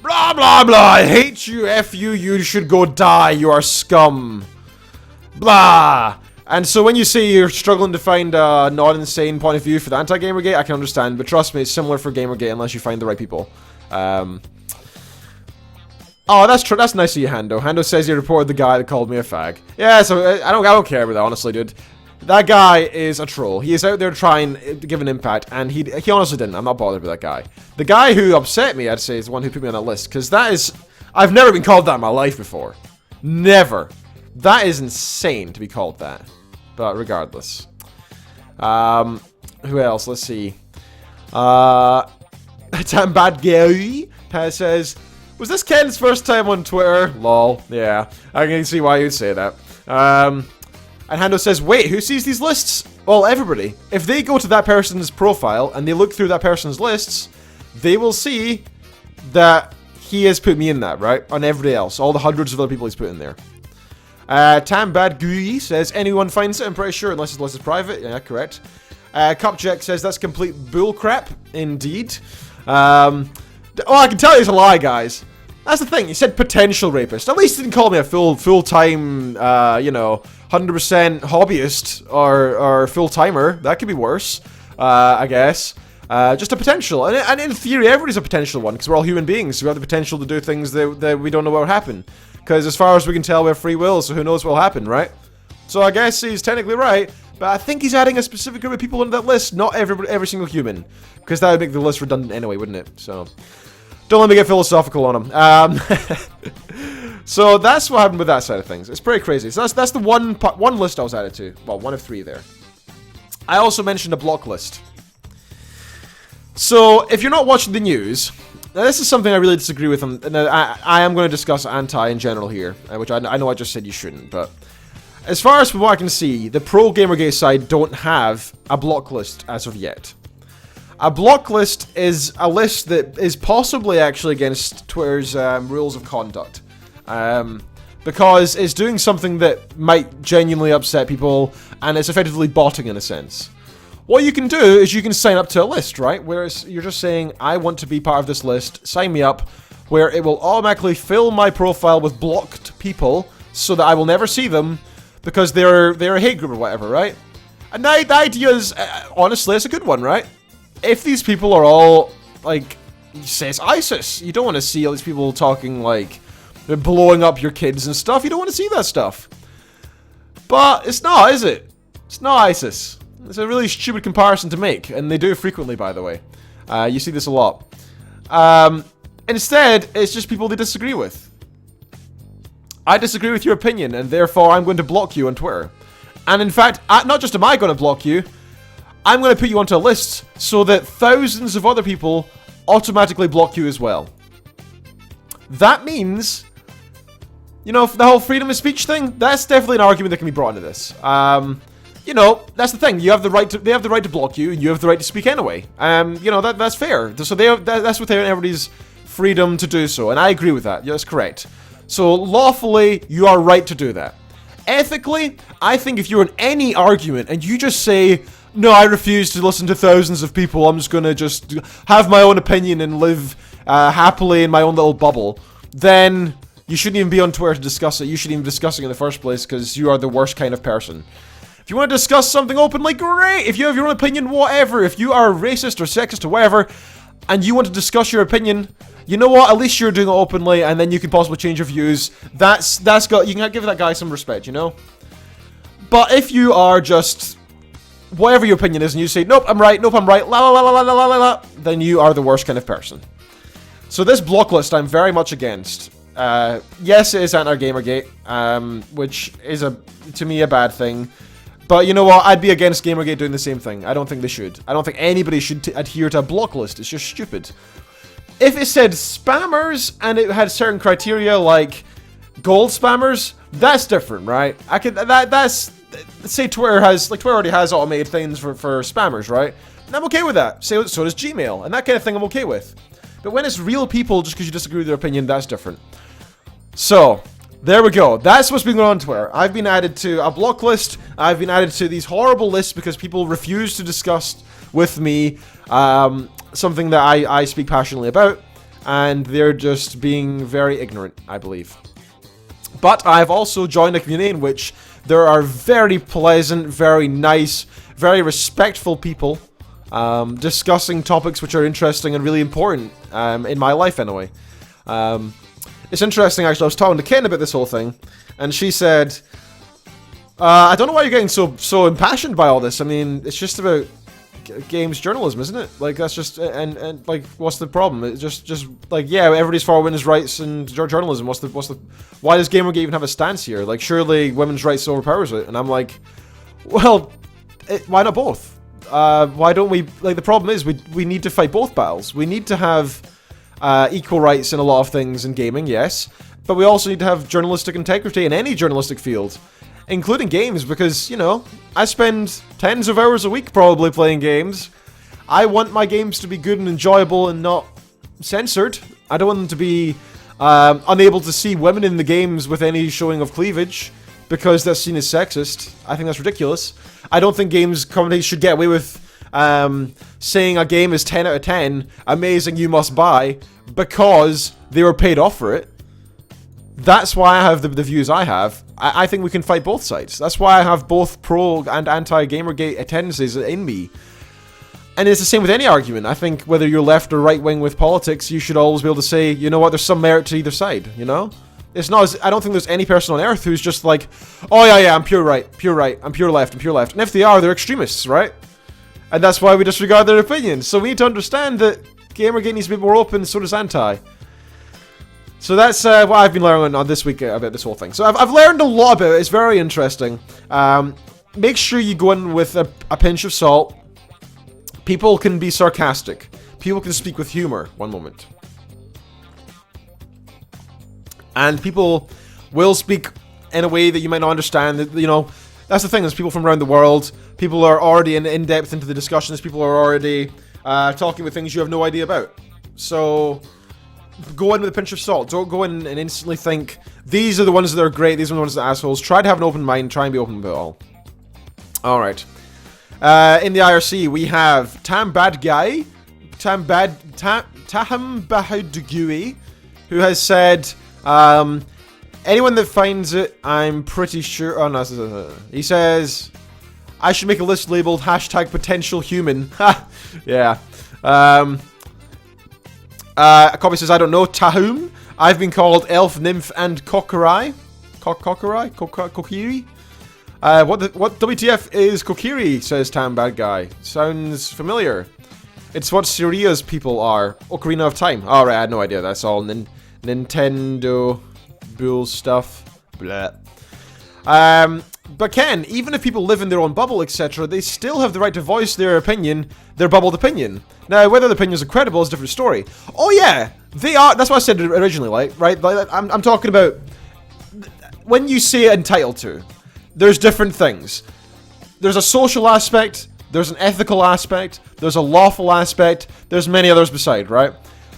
Speaker 5: blah, blah, blah, I hate you, F you, you should go die, you are scum. Blah. And so when you say you're struggling to find a non-insane point of view for the anti-Gamergate, I can understand, but trust me, it's similar for Gamergate unless you find the right people. Oh, that's true. That's nice of you, Hando. Hando says he reported the guy that called me a fag. Yeah, so I don't care about that, honestly, dude. That guy is a troll. He is out there trying to give an impact, and he honestly didn't. I'm not bothered with that guy. The guy who upset me, I'd say, is the one who put me on that list, because that is... I've never been called that in my life before. Never. That is insane to be called that. But regardless. Who else? Let's see. Tambadgeri says... Was this Ken's first time on Twitter? Lol. Yeah, I can see why you'd say that. And Hando says, wait, who sees these lists? Well, everybody. If they go to that person's profile and they look through that person's lists, they will see that he has put me in that, right? On everybody else. All the hundreds of other people he's put in there. Tambadgui says, anyone finds it? I'm pretty sure, unless his list is private. Yeah, correct. Cupjack says, that's complete bullcrap. Indeed. Oh, I can tell you it's a lie, guys. That's the thing, he said potential rapist. At least he didn't call me a full-time, 100% hobbyist or full-timer. That could be worse, I guess. Just a potential. And in theory, everybody's a potential one, because we're all human beings, so we have the potential to do things that we don't know what will happen. Because as far as we can tell, we have free will, so who knows what will happen, right? So I guess he's technically right, but I think he's adding a specific group of people into that list, not every single human. Because that would make the list redundant anyway, wouldn't it? So... Don't let me get philosophical on him. So that's what happened with that side of things. It's pretty crazy. So that's the one list I was added to. Well, one of 3 there. I also mentioned a block list. So if you're not watching the news, now this is something I really disagree with. And I am going to discuss anti in general here, which I know I just said you shouldn't. But as far as from what I can see, the pro Gamergate side don't have a block list as of yet. A block list is a list that is possibly actually against Twitter's rules of conduct. Because it's doing something that might genuinely upset people, and it's effectively botting in a sense. What you can do is you can sign up to a list, right? Whereas you're just saying, I want to be part of this list, sign me up, where it will automatically fill my profile with blocked people, so that I will never see them, because they're a hate group or whatever, right? And the idea is, honestly, it's a good one, right? If these people are all, like, say it's ISIS, you don't want to see all these people talking, like, they're blowing up your kids and stuff. You don't want to see that stuff. But it's not, is it? It's not ISIS. It's a really stupid comparison to make, and they do it frequently, by the way. You see this a lot. Instead, it's just people they disagree with. I disagree with your opinion, and therefore I'm going to block you on Twitter. And in fact, not just am I going to block you, I'm going to put you onto a list so that thousands of other people automatically block you as well. That means, you know, the whole freedom of speech thing, that's definitely an argument that can be brought into this. You know, that's the thing. You have the right to, they have the right to block you, and you have the right to speak anyway. You know, that's fair. So that's within everybody's freedom to do so, and I agree with that. Yeah, that's correct. So lawfully, you are right to do that. Ethically, I think if you're in any argument and you just say, no, I refuse to listen to thousands of people, I'm just going to just have my own opinion and live happily in my own little bubble, then you shouldn't even be on Twitter to discuss it. You shouldn't even be discussing it in the first place because you are the worst kind of person. If you want to discuss something openly, great. If you have your own opinion, whatever. If you are racist or sexist or whatever, and you want to discuss your opinion, you know what? At least you're doing it openly, and then you can possibly change your views. That's got, you can give that guy some respect, you know? But if you are just whatever your opinion is, and you say, nope, I'm right, la la la la la la la la, then you are the worst kind of person. So this block list I'm very much against. Yes, it is anti-Gamergate, which is, to me, a bad thing. But you know what? I'd be against Gamergate doing the same thing. I don't think they should. I don't think anybody should adhere to a block list. It's just stupid. If it said spammers and it had certain criteria like gold spammers, that's different, right? I could that's say Twitter already has automated things for spammers, right? And I'm okay with that. So does Gmail, and that kind of thing I'm okay with. But when it's real people just because you disagree with their opinion, that's different. So there we go. That's what's been going on Twitter. I've been added to a block list. I've been added to these horrible lists because people refuse to discuss with me something that I speak passionately about, and they're just being very ignorant, I believe. But I've also joined a community in which there are very pleasant, very nice, very respectful people discussing topics which are interesting and really important in my life anyway. It's interesting, actually. I was talking to Ken about this whole thing, and she said, I don't know why you're getting so impassioned by all this. I mean, it's just about games journalism, isn't it? Like, that's just, and like, what's the problem? It's just like, yeah, everybody's for women's rights and journalism. Why does Gamergate even have a stance here? Like, surely women's rights overpowers it. And I'm like, well, why not both? Why don't we, like, the problem is we need to fight both battles. We need to have equal rights in a lot of things in gaming, yes, but we also need to have journalistic integrity in any journalistic field, including games, because, you know, I spend tens of hours a week probably playing games. I want my games to be good and enjoyable and not censored. I don't want them to be unable to see women in the games with any showing of cleavage, because that's seen as sexist. I think that's ridiculous. I don't think games companies should get away with saying a game is 10 out of 10, amazing, you must buy, because they were paid off for it. That's why I have the views I have. I think we can fight both sides. That's why I have both pro and anti-Gamergate tendencies in me. And it's the same with any argument. I think whether you're left or right wing with politics, you should always be able to say, you know what, there's some merit to either side, you know? It's not, I don't think there's any person on earth who's just like, oh yeah, I'm pure right, I'm pure left. And if they are, they're extremists, right? And that's why we disregard their opinions. So we need to understand that Gamergate needs to be more open, so does anti. So that's what I've been learning on this week about this whole thing. So I've learned a lot about it. It's very interesting. Make sure you go in with a pinch of salt. People can be sarcastic. People can speak with humor. One moment. And people will speak in a way that you might not understand. That, you know, that's the thing. There's people from around the world. People are already in depth into the discussions. People are already talking about things you have no idea about. So go in with a pinch of salt. Don't go in and instantly think, these are the ones that are great, these are the ones that are assholes. Try to have an open mind. Try and be open about it all. Alright. In the IRC, we have Tam Badgui, who has said, anyone that finds it, I'm pretty sure... Oh, no. He says, I should make a list labeled #potentialhuman. Ha! Yeah. A copy says, I don't know, Tahum. I've been called Elf, Nymph, and Kokiri. Kokiri? What WTF is Kokiri, says Tam Bad Guy. Sounds familiar. It's what Syria's people are. Ocarina of Time. Alright, I had no idea. That's all Nintendo bull stuff. Blah. But Ken, even if people live in their own bubble, etc., they still have the right to voice their opinion, their bubbled opinion. Now, whether the opinions are credible is a different story. Oh yeah, they are. That's what I said originally, right? Like, I'm talking about when you say entitled to. There's different things. There's a social aspect. There's an ethical aspect. There's a lawful aspect. There's many others beside, right?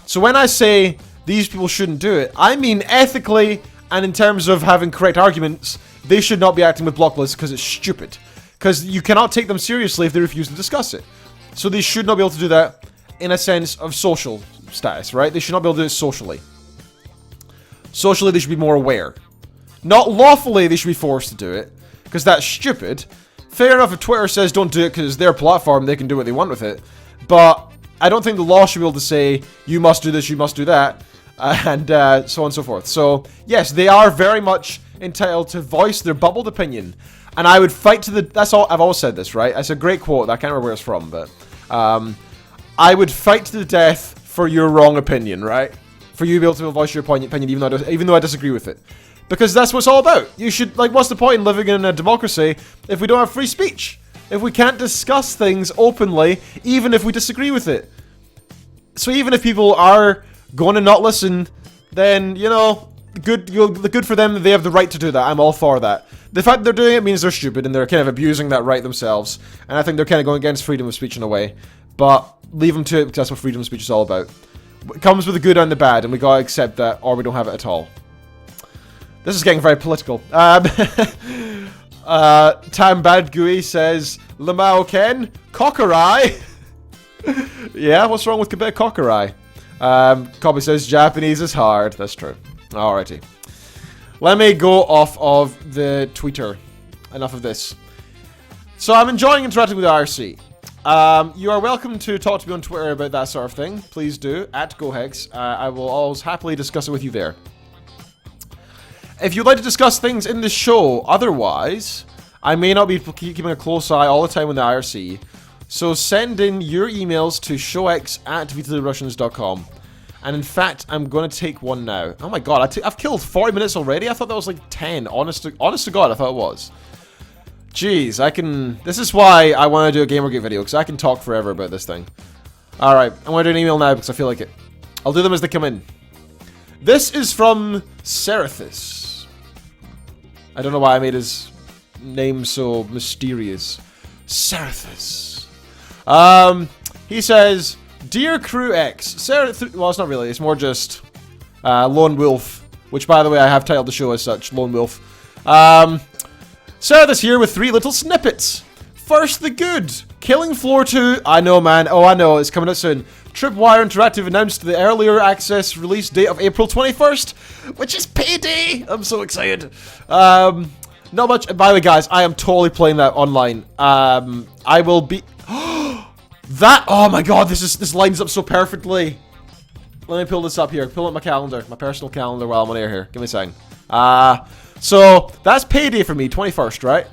Speaker 5: So when I say these people shouldn't do it, I mean ethically and in terms of having correct arguments. They should not be acting with block lists because it's stupid. Because you cannot take them seriously if they refuse to discuss it. So they should not be able to do that in a sense of social status, right? They should not be able to do it socially. Socially, they should be more aware. Not lawfully, they should be forced to do it. Because that's stupid. Fair enough if Twitter says don't do it because it's their platform, they can do what they want with it. But I don't think the law should be able to say, you must do this, you must do that. And so on and so forth. So, yes, they are very much entitled to voice their bubbled opinion. And I would fight to the... That's all... I've always said this, right? It's a great quote. I can't remember where it's from, but... I would fight to the death for your wrong opinion, right? For you to be able to voice your opinion even though I disagree with it. Because that's what it's all about. You should... Like, what's the point in living in a democracy if we don't have free speech? If we can't discuss things openly, even if we disagree with it. So even if people are going to not listen, then, you know... Good for them, they have the right to do that. I'm all for that. The fact that they're doing it means they're stupid and they're kind of abusing that right themselves. And I think they're kind of going against freedom of speech in a way. But leave them to it because that's what freedom of speech is all about. It comes with the good and the bad, and we gotta accept that or we don't have it at all. This is getting very political. Tam Bad Gooey says, Lamau Ken, Cockerai. Yeah, what's wrong with Quebec Cockerai? Cobby says, Japanese is hard. That's true. Alrighty. Let me go off of the tweeter. Enough of this. So I'm enjoying interacting with the IRC. You are welcome to talk to me on Twitter about that sort of thing. Please do, at GoHex. I will always happily discuss it with you there. If you'd like to discuss things in the show, otherwise, I may not be keeping a close eye all the time on the IRC. So send in your emails to showx@vtrussians.com. And in fact, I'm going to take one now. Oh my god, I've killed 40 minutes already? I thought that was like 10. Honest to god, I thought it was. Jeez, this is why I want to do a Gamergate video, because I can talk forever about this thing. Alright, I'm going to do an email now because I feel like it. I'll do them as they come in. This is from Serathis. I don't know why I made his name so mysterious. Serathis. He says... Dear Crew X, well, it's not really, it's more just Lone Wolf, which, by the way, I have titled the show as such, Lone Wolf. Sarah this here with 3 little snippets. First, the good. Killing Floor 2, I know, man, oh, I know, it's coming out soon. Tripwire Interactive announced the earlier access release date of April 21st, which is payday! I'm so excited. Not much, by the way, guys, I am totally playing that online. I will be... That, oh my god, this lines up so perfectly. Let me pull this up here. Pull up my calendar, my personal calendar while I'm on air here. Give me a second. So that's payday for me, 21st, right?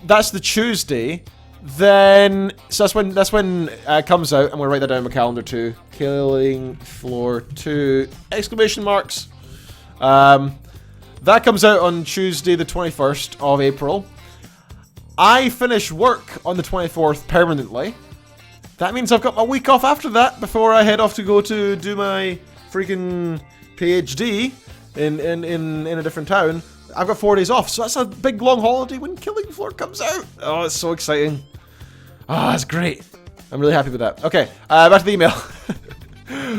Speaker 5: That's the Tuesday. Then, so that's when it comes out. I'm gonna write that down in my calendar too. Killing Floor 2! Exclamation marks. That comes out on Tuesday, the 21st of April. I finish work on the 24th permanently. That means I've got a week off after that before I head off to go to do my freaking PhD in a different town. I've got 4 days off, so that's a big long holiday when Killing Floor comes out. Oh, it's so exciting. Ah, it's great. I'm really happy with that. Okay, back to the email.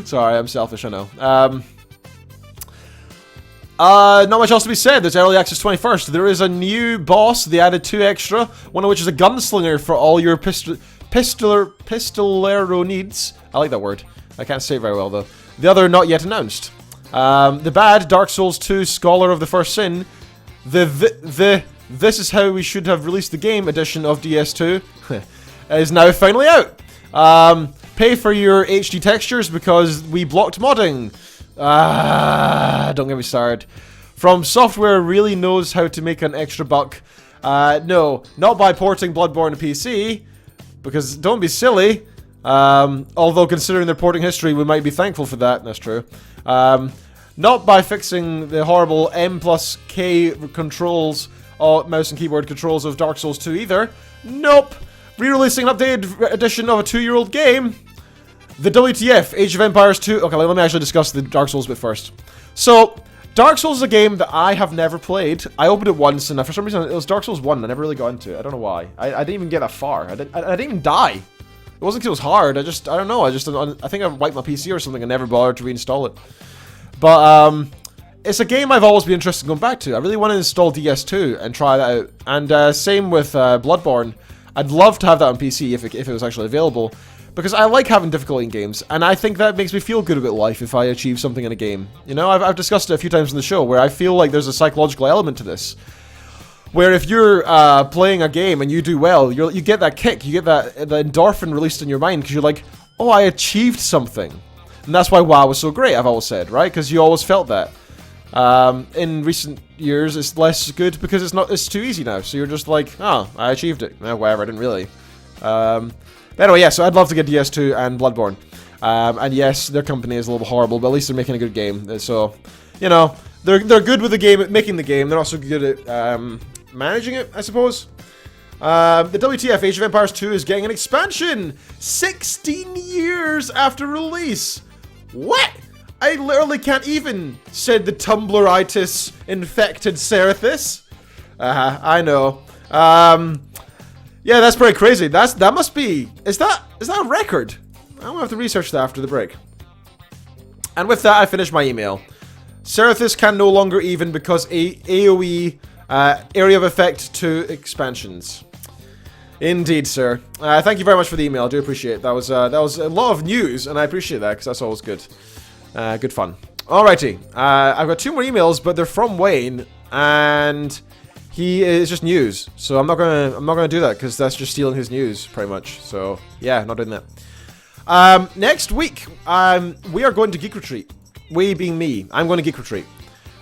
Speaker 5: Sorry, I'm selfish, I know. Not much else to be said. There's early access 21st. There is a new boss. They added 2 extra. One of which is a gunslinger for all your pistolero needs. I like that word. I can't say it very well though. The other not yet announced. The bad Dark Souls 2 Scholar of the First Sin. This is how we should have released the game edition of DS2 is now finally out. Pay for your HD textures because we blocked modding. Don't get me started. From Software really knows how to make an extra buck. No, not by porting Bloodborne to PC, because don't be silly. Although considering their porting history, we might be thankful for that. That's true. Not by fixing the horrible M plus K controls mouse and keyboard controls of Dark Souls 2 either. Nope. Re-releasing an updated edition of a 2-year-old game. The WTF, Age of Empires 2. Okay, let me actually discuss the Dark Souls bit first. So, Dark Souls is a game that I have never played. I opened it once, and for some reason, it was Dark Souls 1. I never really got into it. I don't know why. I didn't even get that far. I didn't even die. It wasn't because it was hard. I don't know. I think I wiped my PC or something and never bothered to reinstall it. But, it's a game I've always been interested in going back to. I really want to install DS2 and try that out. And same with Bloodborne. I'd love to have that on PC if it was actually available. Because I like having difficulty in games, and I think that makes me feel good about life if I achieve something in a game. You know, I've discussed it a few times in the show, where I feel like there's a psychological element to this. Where if you're playing a game and you do well, you get that kick, you get the endorphin released in your mind, because you're like, oh, I achieved something. And that's why WoW was so great, I've always said, right? Because you always felt that. In recent years, it's less good because it's too easy now. So you're just like, oh, I achieved it. Whatever, I didn't really. But anyway, yeah, so I'd love to get DS2 and Bloodborne. And yes, their company is a little horrible, but at least they're making a good game. So, you know, they're good with the game, at making the game. They're also good at managing it, I suppose. The WTF Age of Empires 2 is getting an expansion 16 years after release. What? I literally can't even, said the Tumblritis infected Serathis. I know. Yeah, that's pretty crazy. That must be, is that a record? I'm gonna have to research that after the break. And with that, I finish my email. Serathis can no longer even because AoE area of effect to expansions. Indeed, sir. Thank you very much for the email. I do appreciate it. That was a lot of news, and I appreciate that because that's always good. Good fun. Alrighty. I've got 2 more emails, but they're from Wayne, and he is just news. So I'm not gonna do that because that's just stealing his news, pretty much. So yeah, not doing that. Next week, we are going to Geek Retreat. We being me. I'm going to Geek Retreat.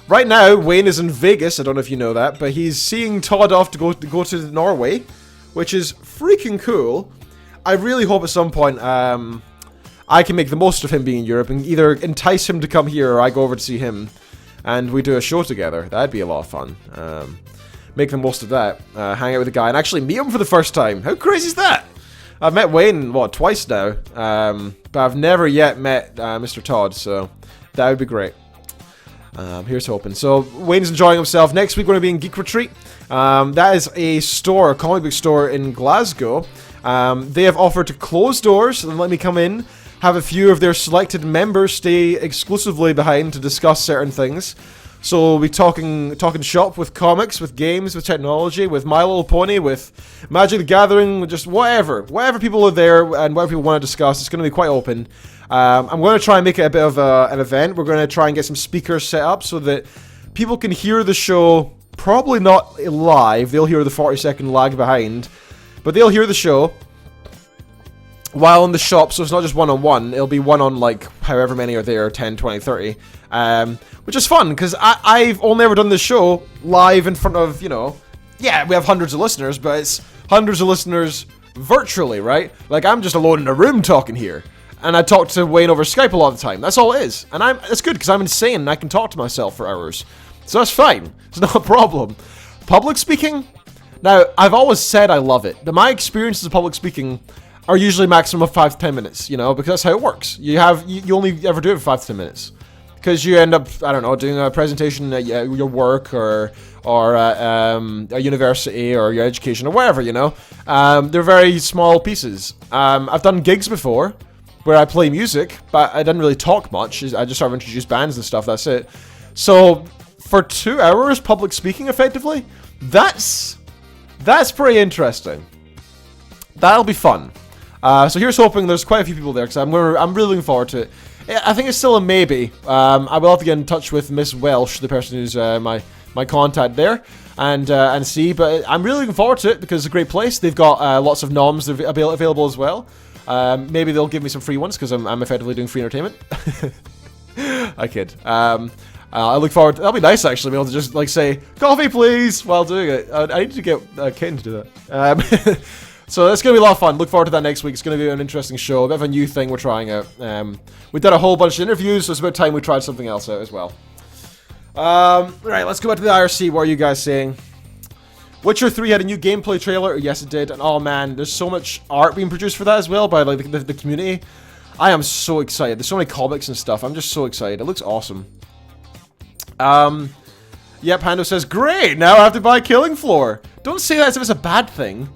Speaker 5: Right now, Wayne is in Vegas. I don't know if you know that, but he's seeing Todd off to go to Norway, which is freaking cool. I really hope at some point I can make the most of him being in Europe and either entice him to come here or I go over to see him and we do a show together. That'd be a lot of fun. Make the most of that. Hang out with the guy and actually meet him for the first time. How crazy is that? I've met Wayne, twice now. But I've never yet met Mr. Todd, so that would be great. Here's hoping. So Wayne's enjoying himself. Next week we're going to be in Geek Retreat. That is a comic book store in Glasgow. They have offered to close doors and let me come in, have a few of their selected members stay exclusively behind to discuss certain things. So we'll be talking shop with comics, with games, with technology, with My Little Pony, with Magic the Gathering, just whatever people are there and whatever people want to discuss. It's going to be quite open. I'm going to try and make it a bit of an event. We're going to try and get some speakers set up so that people can hear the show, probably not live. They'll hear the 40-second lag behind, but they'll hear the show while in the shop, so it's not just one-on-one. It'll be one on, like, however many are there, 10, 20, 30. Which is fun, because I've only ever done this show live in front of, yeah, we have hundreds of listeners, but it's hundreds of listeners virtually, right? Like, I'm just alone in a room talking here. And I talk to Wayne over Skype a lot of the time. That's all it is. And it's good, because I'm insane, and I can talk to myself for hours. So that's fine. It's not a problem. Public speaking? Now, I've always said I love it. But my experiences of public speaking are usually maximum of 5 to 10 minutes, because that's how it works. You only ever do it for 5 to 10 minutes. Because you end up, I don't know, doing a presentation at your work or a university or your education or whatever, They're very small pieces. I've done gigs before where I play music, but I didn't really talk much. I just sort of introduced bands and stuff, that's it. So, for 2 hours public speaking effectively, that's pretty interesting. That'll be fun. So here's hoping there's quite a few people there, because I'm really looking forward to it. I think it's still a maybe. I will have to get in touch with Miss Welsh, the person who's my contact there, and see. But I'm really looking forward to it because it's a great place. They've got lots of noms available as well. Maybe they'll give me some free ones because I'm effectively doing free entertainment. I kid. I look forward. That'll be nice actually, be able to just like say coffee please while doing it. I need to get Ken to do that. So that's going to be a lot of fun. Look forward to that next week. It's going to be an interesting show. A bit of a new thing we're trying out. We've done a whole bunch of interviews, so it's about time we tried something else out as well. Right, let's go back to the IRC. What are you guys saying? Witcher 3 had a new gameplay trailer. Yes, it did. And oh man, there's so much art being produced for that as well by like the community. I am so excited. There's so many comics and stuff. I'm just so excited. It looks awesome. Yep, Hando says, great, now I have to buy Killing Floor. Don't say that as if it's a bad thing.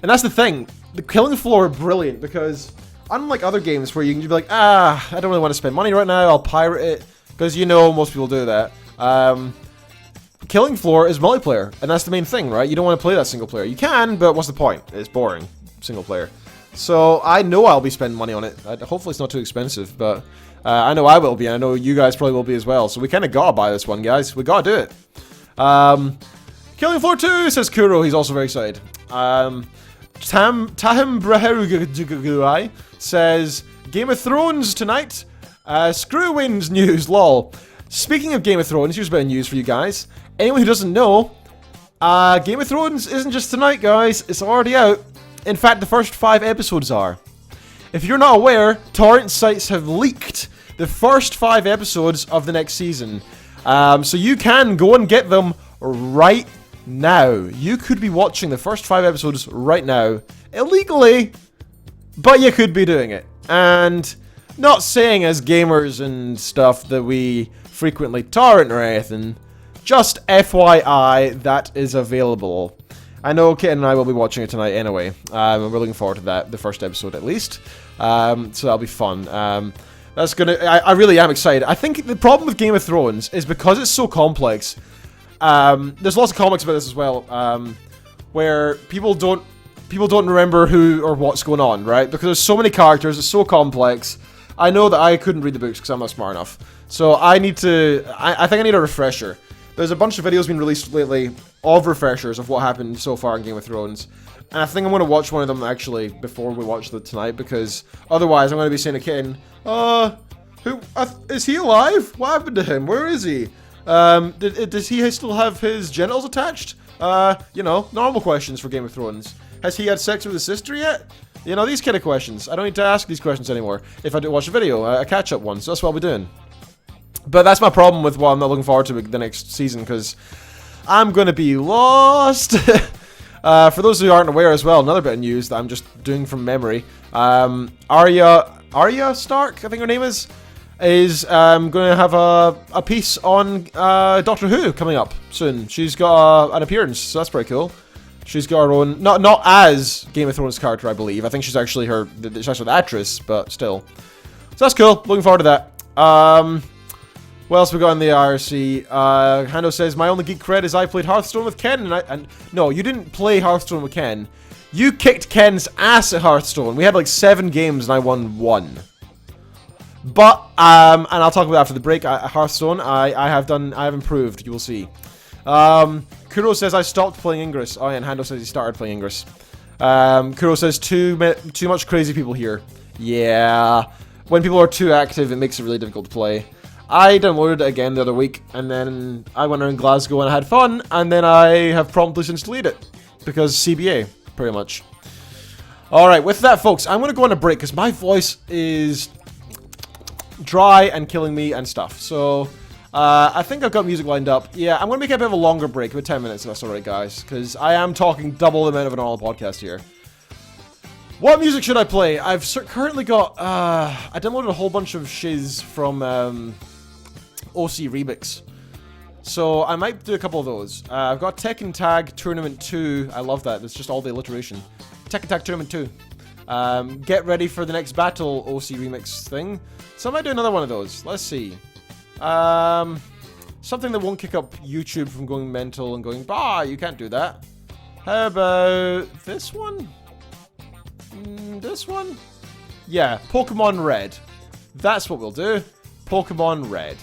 Speaker 5: And that's the thing. The Killing Floor are brilliant because unlike other games where you can be like, I don't really want to spend money right now, I'll pirate it. Because you know most people do that. Killing Floor is multiplayer, and that's the main thing, right? You don't want to play that single player. You can, but what's the point? It's boring, single player. So I know I'll be spending money on it. Hopefully it's not too expensive, but I know I will be, and I know you guys probably will be as well. So we kind of gotta buy this one, guys. We gotta do it. Killing Floor 2, says Kuro. He's also very excited. Tahim Braheruguai says, Game of Thrones tonight. Screw wins news, lol. Speaking of Game of Thrones, here's a bit of news for you guys. Anyone who doesn't know, Game of Thrones isn't just tonight, guys. It's already out. In fact, the first 5 episodes are. If you're not aware, torrent sites have leaked the first 5 episodes of the next season. So you can go and get them right now. You could be watching the first 5 episodes right now. Illegally, but you could be doing it. And not saying as gamers and stuff that we frequently torrent or anything. Just FYI, that is available. I know Kit and I will be watching it tonight anyway. We're looking forward to that, the first episode at least. So that'll be fun. That's gonna. I really am excited. I think the problem with Game of Thrones is because it's so complex. There's lots of comics about this as well, where people don't remember who or what's going on, right? Because there's so many characters, it's so complex. I know that I couldn't read the books because I'm not smart enough. So I need to. I think I need a refresher. There's a bunch of videos being released lately of refreshers of what happened so far in Game of Thrones. And I think I'm going to watch one of them actually before we watch it tonight, because otherwise I'm going to be saying to Kitten, is he alive? What happened to him? Where is he? Does he still have his genitals attached? You know, normal questions for Game of Thrones. Has he had sex with his sister yet? You know, these kind of questions. I don't need to ask these questions anymore if I do watch a video, a catch-up one, so that's what I'll be doing. But that's my problem with what I'm not looking forward to the next season, because I'm going to be lost. For those who aren't aware as well, another bit of news that I'm just doing from memory. Arya Stark, I think her name is going to have a piece on Doctor Who coming up soon. She's got an appearance, so that's pretty cool. She's got her own, not as Game of Thrones character, I believe. I think she's actually the actress, but still. So that's cool. Looking forward to that. What else we got in the IRC? Hando says, my only geek cred is I played Hearthstone with Ken, and no, you didn't play Hearthstone with Ken. You kicked Ken's ass at Hearthstone. We had like 7 games and I won 1. But, and I'll talk about that after the break. Hearthstone, I have improved, you will see. Kuro says I stopped playing Ingress. Oh yeah, and Hando says he started playing Ingress. Kuro says too much crazy people here. Yeah, when people are too active, it makes it really difficult to play. I downloaded it again the other week, and then I went around Glasgow and I had fun, and then I have promptly since deleted it. Because CBA, pretty much. Alright, with that, folks, I'm going to go on a break, because my voice is dry and killing me and stuff. So, I think I've got music lined up. Yeah, I'm going to make a bit of a longer break, about 10 minutes, if that's alright, guys. Because I am talking double the amount of a normal podcast here. What music should I play? I've currently got, I downloaded a whole bunch of shiz from, OC Remix. So I might do a couple of those. I've got Tekken Tag Tournament 2. I love that. It's just all the alliteration. Tekken Tag Tournament 2. Get ready for the next battle OC Remix thing. So I might do another one of those. Let's see. Something that won't kick up YouTube from going mental and going, bah, you can't do that. How about this one? This one? Yeah, Pokemon Red. That's what we'll do. Pokemon Red.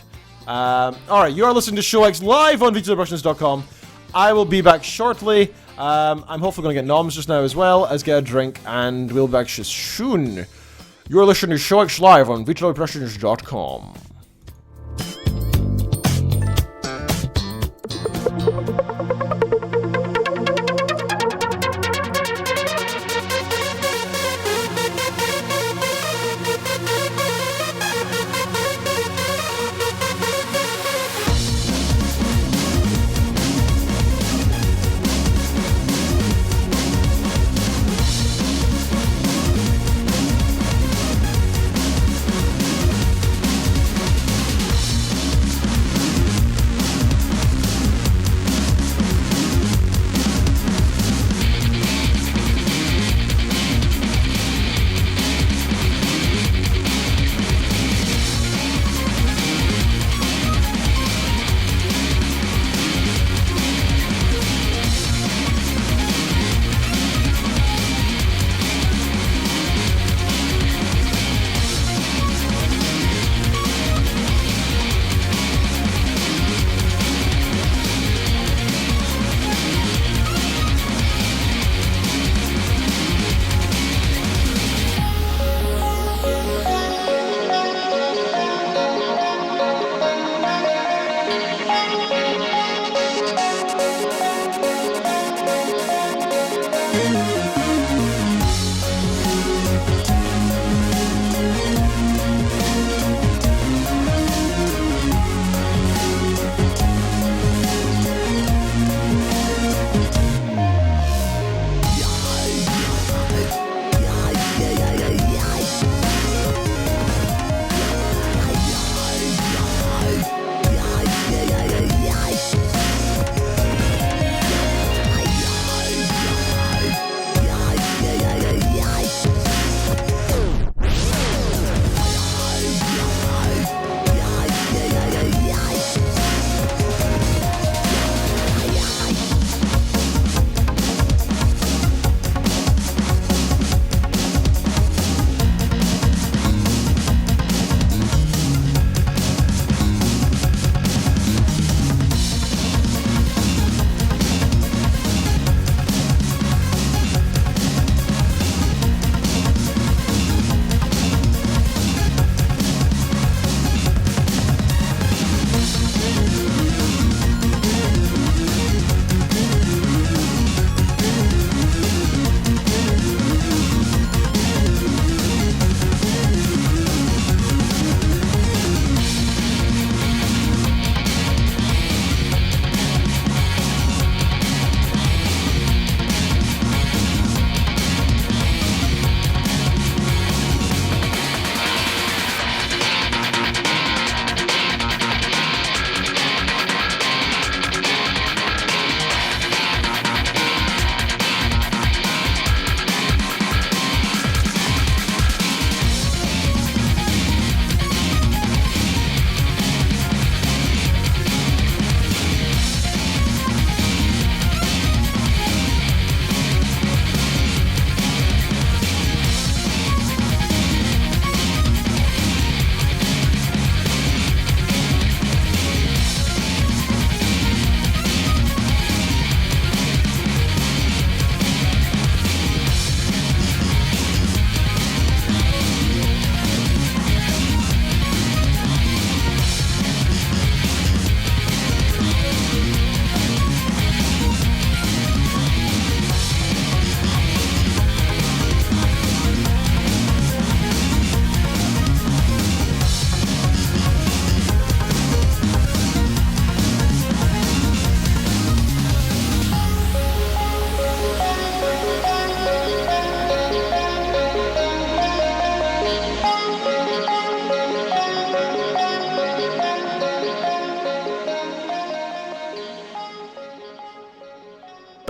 Speaker 5: Alright, you are listening to ShowX live on VTuberProductions.com. I will be back shortly. I'm hopefully going to get noms just now as well as get a drink, and we'll be back soon. You are listening to ShowX live on VTuberProductions.com.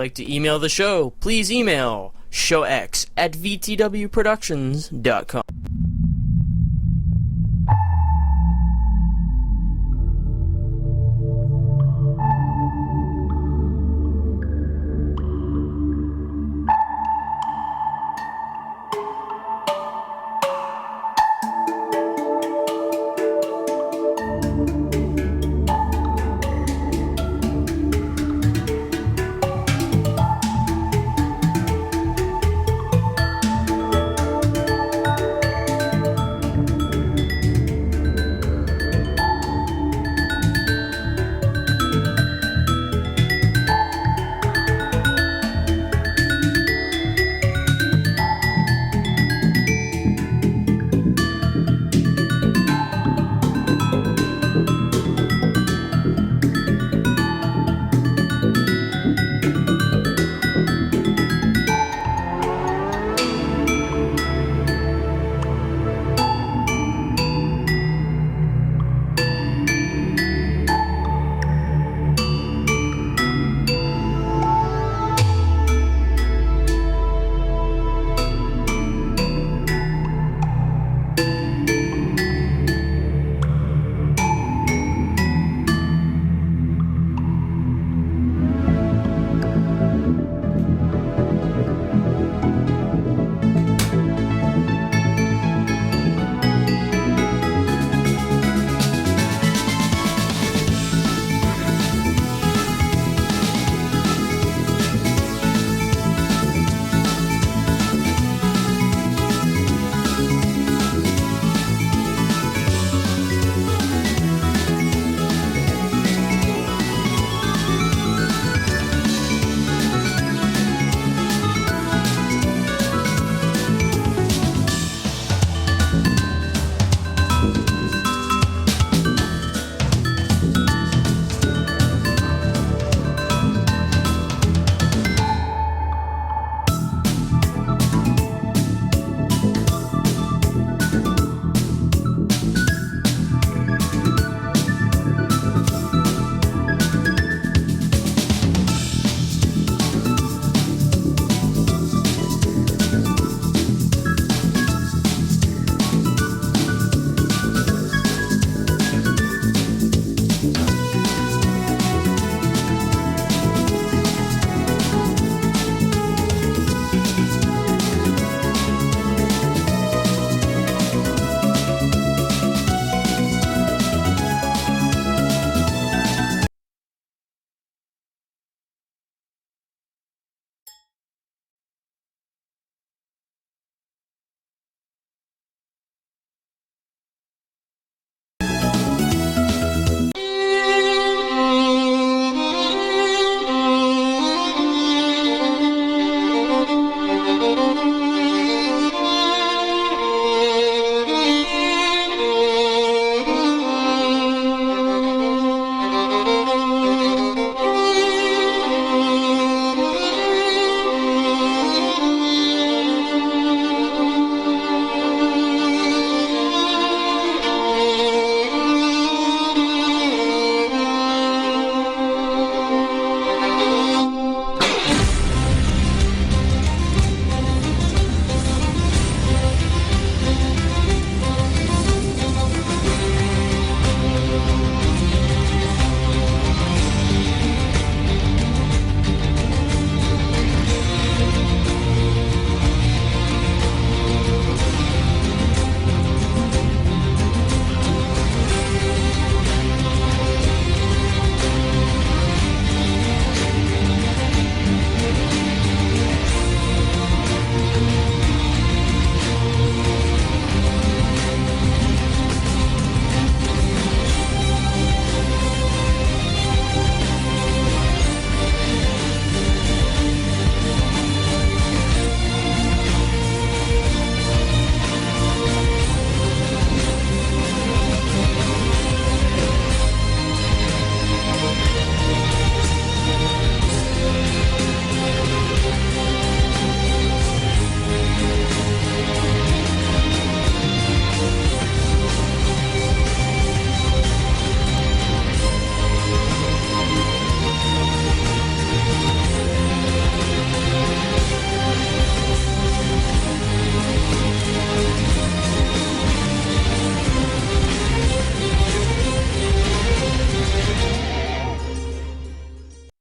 Speaker 6: like to email the show, please email showx@vtwproductions.com.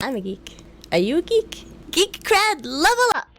Speaker 3: I'm a geek. Are you a geek? Geek cred, level up!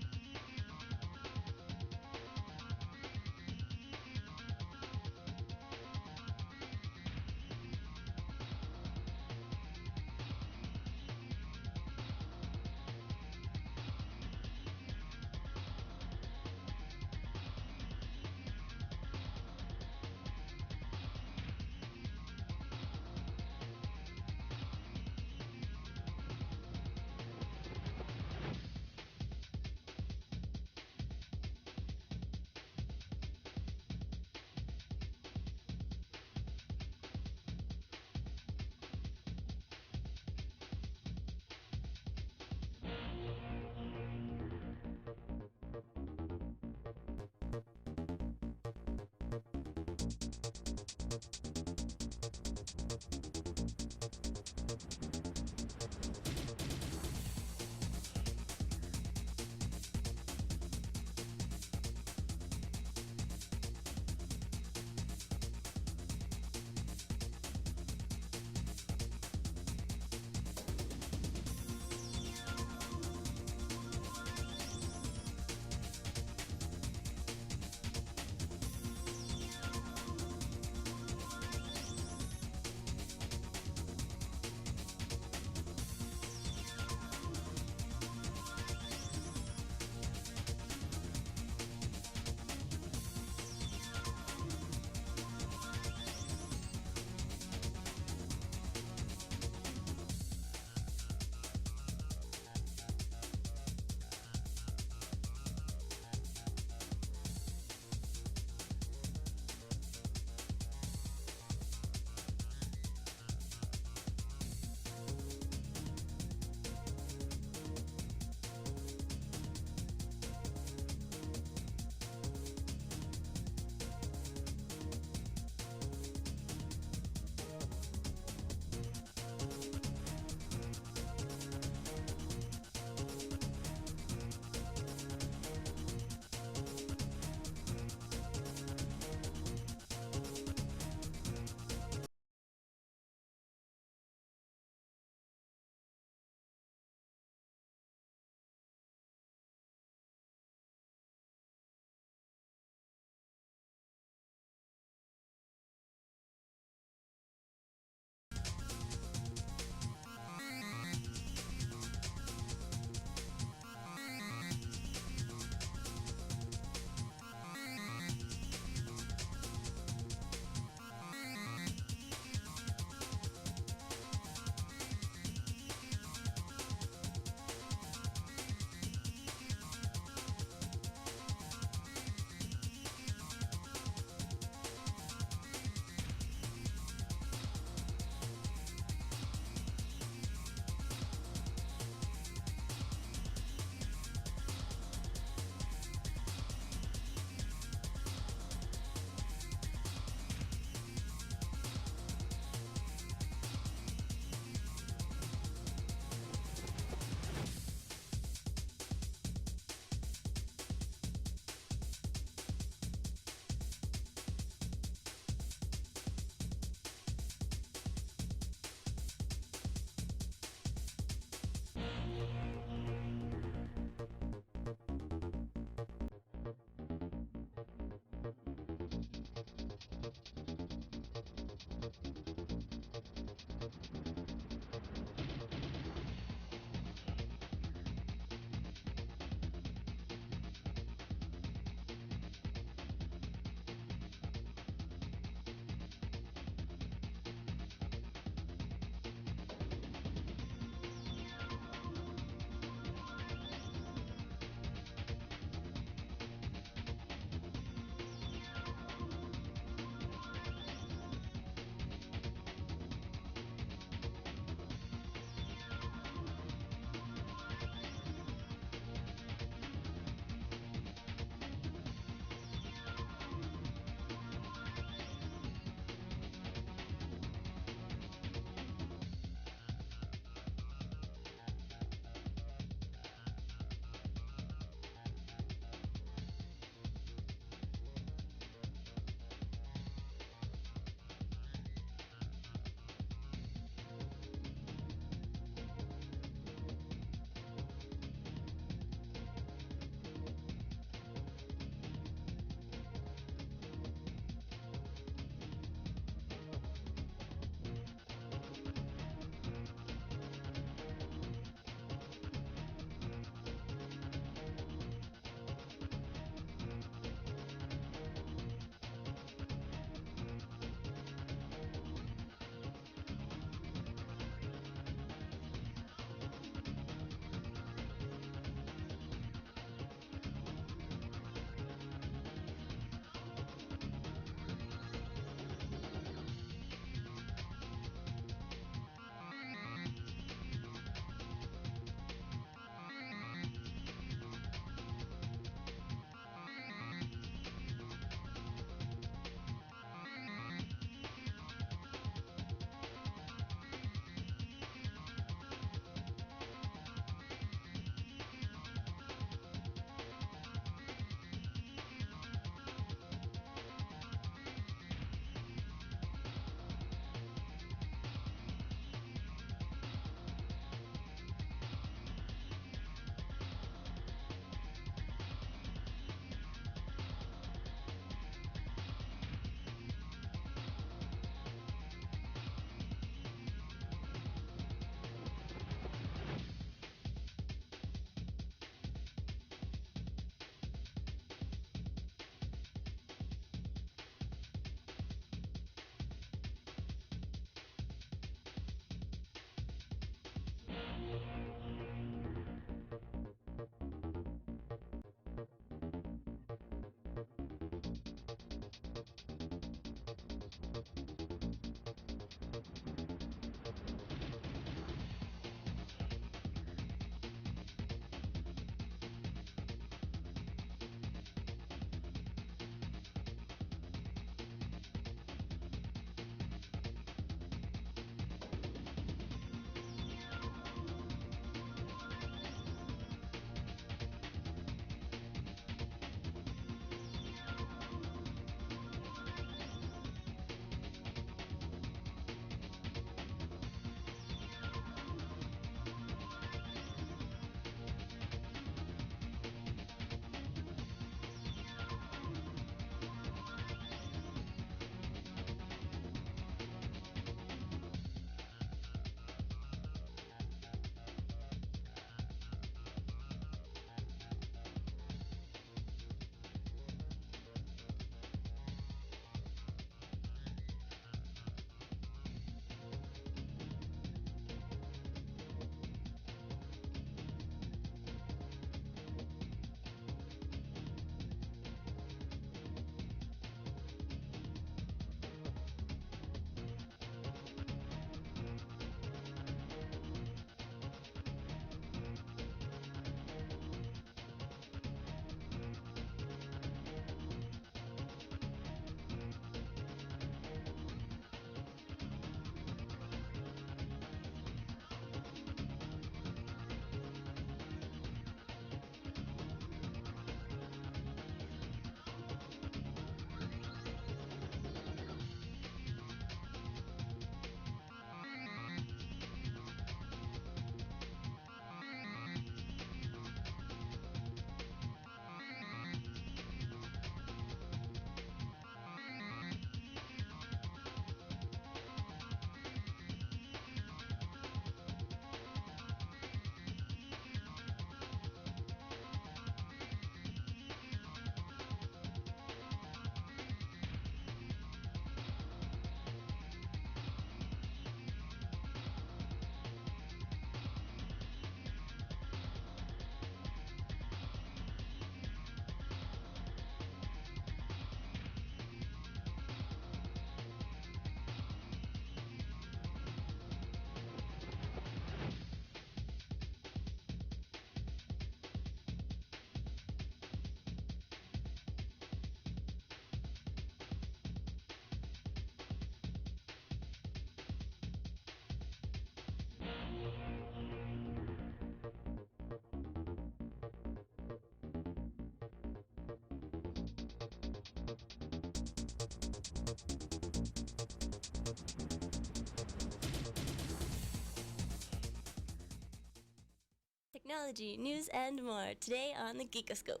Speaker 3: Technology, news, and more today on the Geekoscope.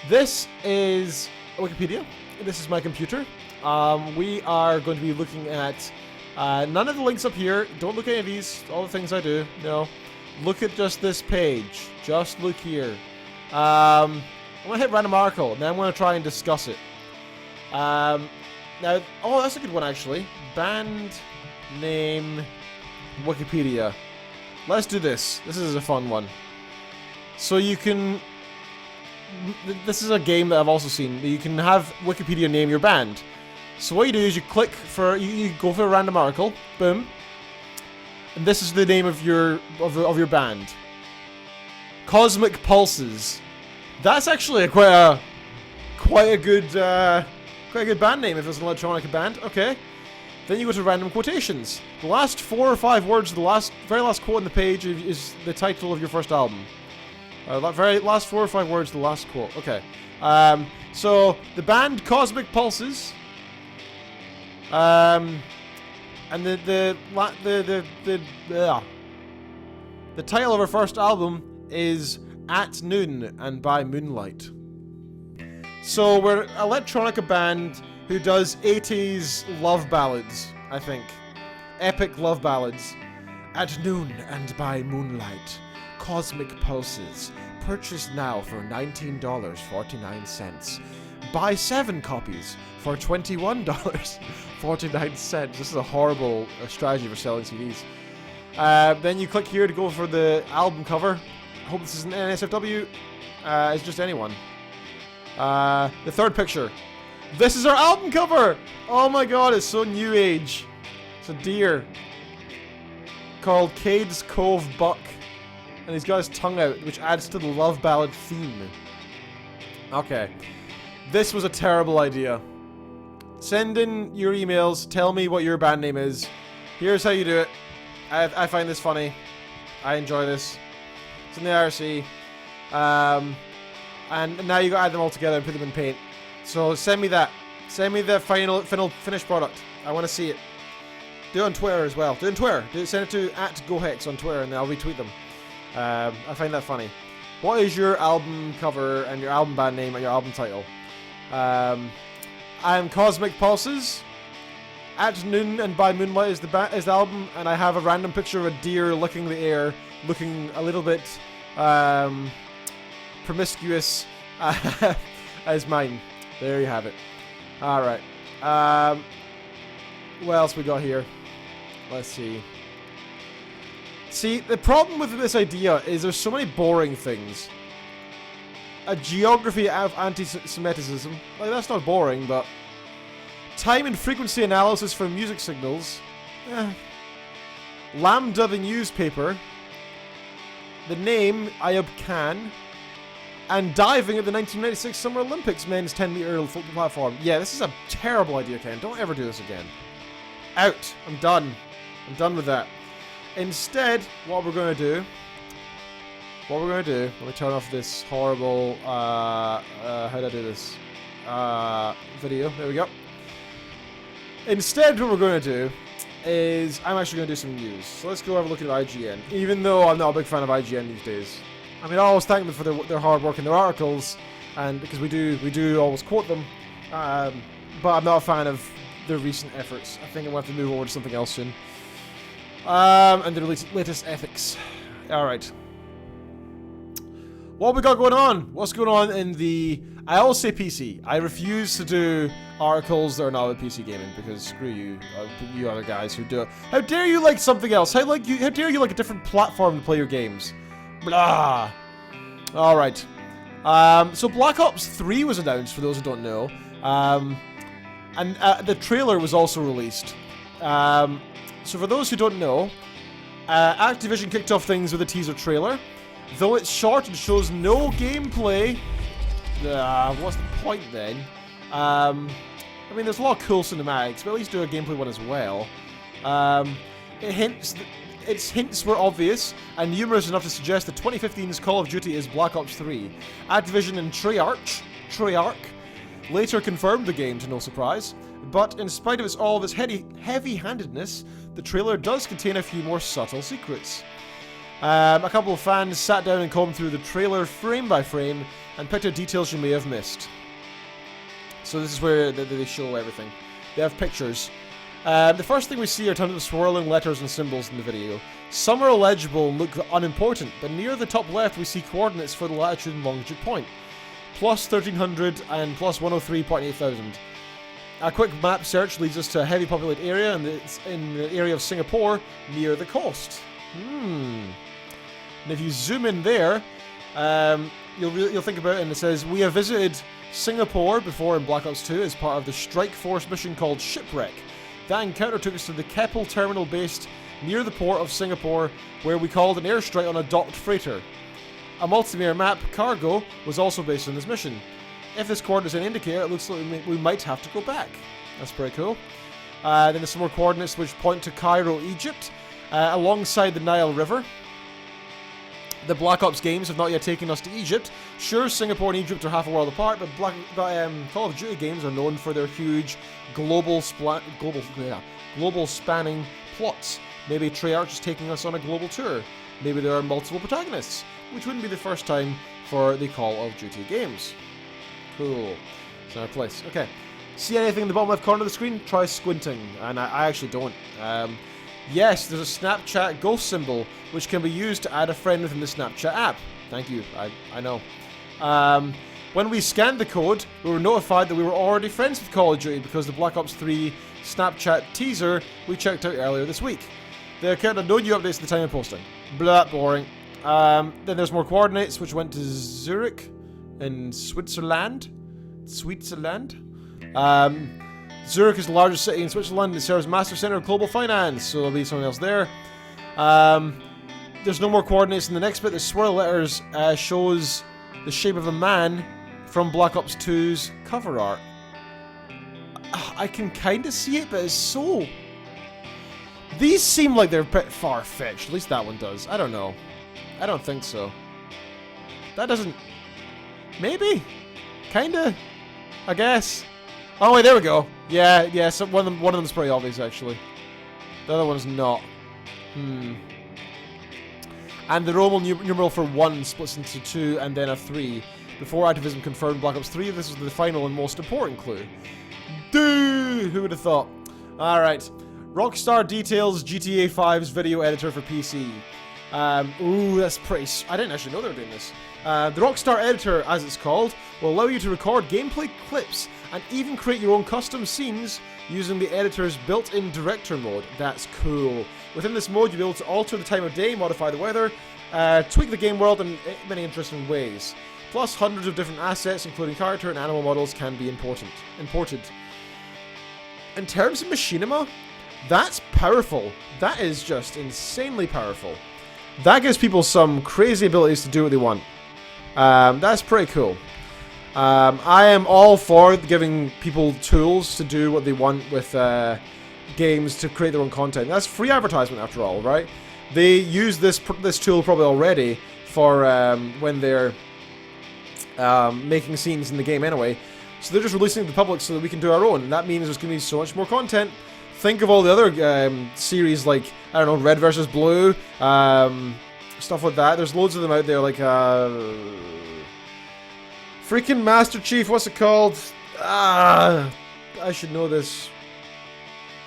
Speaker 5: This is Wikipedia. This is my computer. We are going to be looking at none of the links up here. Don't look at any of these. All the things I do. No. Look at just this page. Just look here. I'm going to hit random article, and then I'm going to try and discuss it. Now, oh, that's a good one, actually. Band name Wikipedia. Let's do this. This is a fun one. So you can... This is a game that I've also seen. You can have Wikipedia name your band. So what you do is you click for... You go for a random article. Boom. And this is the name of your band. Cosmic Pulses. That's actually quite a good band name if it's an electronic band. Okay. Then you go to random quotations. The last 4 or 5 words, the very last quote on the page is the title of your first album. Very last 4 or 5 words, the last quote. Okay. So the band Cosmic Pulses. And the title of our first album is At Noon and By Moonlight. So we're an electronica band who does 80s love ballads, I think. Epic love ballads. At Noon and By Moonlight. Cosmic Pulses. Purchased now for $19.49. Buy 7 copies for $21.49. This is a horrible strategy for selling CDs. Then you click here to go for the album cover. I hope this isn't NSFW. It's just anyone. The third picture. This is our album cover! Oh my god, it's so new age. It's a deer called Cade's Cove Buck. And he's got his tongue out, which adds to the love ballad theme. Okay. This was a terrible idea. Send in your emails. Tell me what your band name is. Here's how you do it. I find this funny. I enjoy this. It's in the IRC. And now you gotta add them all together and put them in Paint. So send me that. Send me the final finished product. I want to see it. Do it on Twitter as well. Do it on Twitter. Send it to @GoHex on Twitter and I'll retweet them. I find that funny. What is your album cover and your album band name and your album title? I'm Cosmic Pulses. At Noon and By Moonlight is the album, and I have a random picture of a deer licking the air, looking a little bit promiscuous as mine. There you have it. Alright. What else we got here? Let's see. See, the problem with this idea is there's so many boring things. A geography of anti-Semitism. Like, that's not boring, but... Time and frequency analysis for music signals. Lambda the newspaper. The name, Ayub Khan. And diving at the 1996 Summer Olympics men's 10-meter football platform. Yeah, this is a terrible idea, Ken. Don't ever do this again. Out. I'm done. I'm done with that. Instead, what we're going to do... let me turn off this horrible, how do I do this? Video. There we go. Instead, what we're going to do is, I'm actually going to do some news. So let's go have a look at IGN. Even though I'm not a big fan of IGN these days. I mean, I always thank them for their hard work in their articles, and because we do always quote them. But I'm not a fan of their recent efforts. I think I'm going to have to move over to something else soon. And their latest ethics. Alright. What we got going on? What's going on in the... I always say PC. I refuse to do articles that are not about PC gaming because screw you, you other guys who do it. How dare you like something else? How dare you like a different platform to play your games? Blah. Alright. So Black Ops 3 was announced, for those who don't know. And the trailer was also released. So for those who don't know, Activision kicked off things with a teaser trailer. Though it's short and shows no gameplay, what's the point then? I mean, there's a lot of cool cinematics, but at least do a gameplay one as well. Its hints were obvious and numerous enough to suggest that 2015's Call of Duty is Black Ops 3. Activision and Treyarch later confirmed the game, to no surprise. But in spite of all of its heavy-handedness, the trailer does contain a few more subtle secrets. A couple of fans sat down and combed through the trailer frame by frame and picked out details you may have missed. So this is where they show everything. They have pictures. The first thing we see are tons of swirling letters and symbols in the video. Some are illegible and look unimportant, but near the top left we see coordinates for the latitude and longitude point. Plus 1300 and plus 103.8 thousand. A quick map search leads us to a heavily populated area, and it's in the area of Singapore near the coast. And if you zoom in there, you'll think about it, and it says, we have visited Singapore before in Black Ops 2 as part of the Strike Force mission called Shipwreck. That encounter took us to the Keppel terminal based near the port of Singapore, where we called an airstrike on a docked freighter. A multimeter map, Cargo, was also based on this mission. If this coordinate is an indicator, it looks like we might have to go back. That's pretty cool. Then there's some more coordinates which point to Cairo, Egypt, alongside the Nile River. The Black Ops games have not yet taken us to Egypt. Sure, Singapore and Egypt are half a world apart, but Call of Duty games are known for their huge global spanning plots. Maybe Treyarch is taking us on a global tour. Maybe there are multiple protagonists, which wouldn't be the first time for the Call of Duty games. Cool. It's our place. Okay. See anything in the bottom left corner of the screen? Try squinting. And I actually don't. Yes, there's a Snapchat ghost symbol, which can be used to add a friend within the Snapchat app. Thank you. I know. When we scanned the code, we were notified that we were already friends with Call of Duty because the Black Ops 3 Snapchat teaser we checked out earlier this week. The account had no new updates at the time of posting. Blah, boring. Then there's more coordinates, which went to Zurich in Switzerland. Zurich is the largest city in Switzerland. It serves as master center of global finance, so there'll be something else there. There's no more coordinates in the next bit. The swirl letters shows the shape of a man from Black Ops 2's cover art. I can kind of see it, but it's so... These seem like they're a bit far-fetched. At least that one does. I don't know. I don't think so. That doesn't... Maybe? Kinda? I guess. Oh wait, there we go. Yeah, so one of them's pretty obvious, actually. The other one's not. And the Roman numeral for 1 splits into 2 and then a 3. Before Activision confirmed Black Ops 3, this was the final and most important clue. Dude, who would have thought? Alright. Rockstar details GTA 5's video editor for PC. Ooh, that's pretty... I didn't actually know they were doing this. The Rockstar editor, as it's called, will allow you to record gameplay clips and even create your own custom scenes using the editor's built-in director mode. That's cool. Within this mode, you'll be able to alter the time of day, modify the weather, tweak the game world in many interesting ways. Plus, hundreds of different assets, including character and animal models, can be imported. In terms of machinima, that's powerful. That is just insanely powerful. That gives people some crazy abilities to do what they want. That's pretty cool. I am all for giving people tools to do what they want with games to create their own content. That's free advertisement after all, right? They use this tool probably already for when they're making scenes in the game anyway. So they're just releasing it to the public so that we can do our own. And that means there's going to be so much more content. Think of all the other series like, I don't know, Red vs. Blue, stuff like that. There's loads of them out there, like freaking Master Chief, what's it called? I should know this.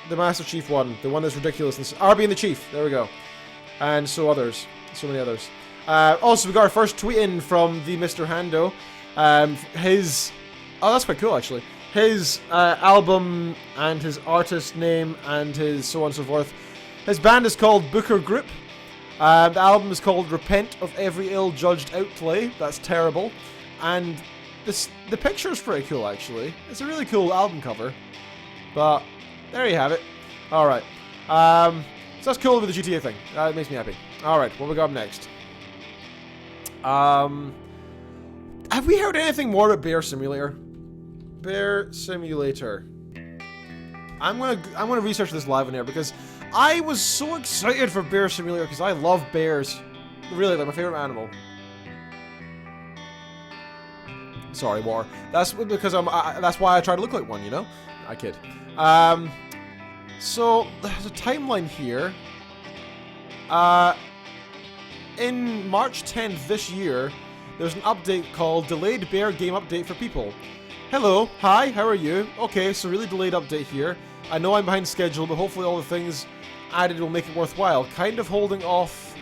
Speaker 5: The Master Chief one, the one that's ridiculous. RB and the Chief, there we go. And so many others. Also, we got our first tweet in from the Mr. Hando. Oh, that's quite cool, actually. His album and his artist name and his so on and so forth. His band is called Booker Group. The album is called Repent of Every Ill-Judged Outplay. That's terrible. And the picture is pretty cool, actually. It's a really cool album cover. But there you have it. Alright. So that's cool with the GTA thing. It makes me happy. Alright, what we got up next? Have we heard anything more about Bear Simulator? Bear Simulator. I'm gonna research this live in here because I was so excited for Bear Simulator because I love bears. Really, they're my favorite animal. Sorry, War. That's because that's why I try to look like one, you know? I kid. So there's a timeline here. in March 10th this year, there's an update called Delayed Bear Game Update for People. Hello, hi, how are you? Okay, so really delayed update here. I know I'm behind schedule, but hopefully all the things added will make it worthwhile. Kind of holding off...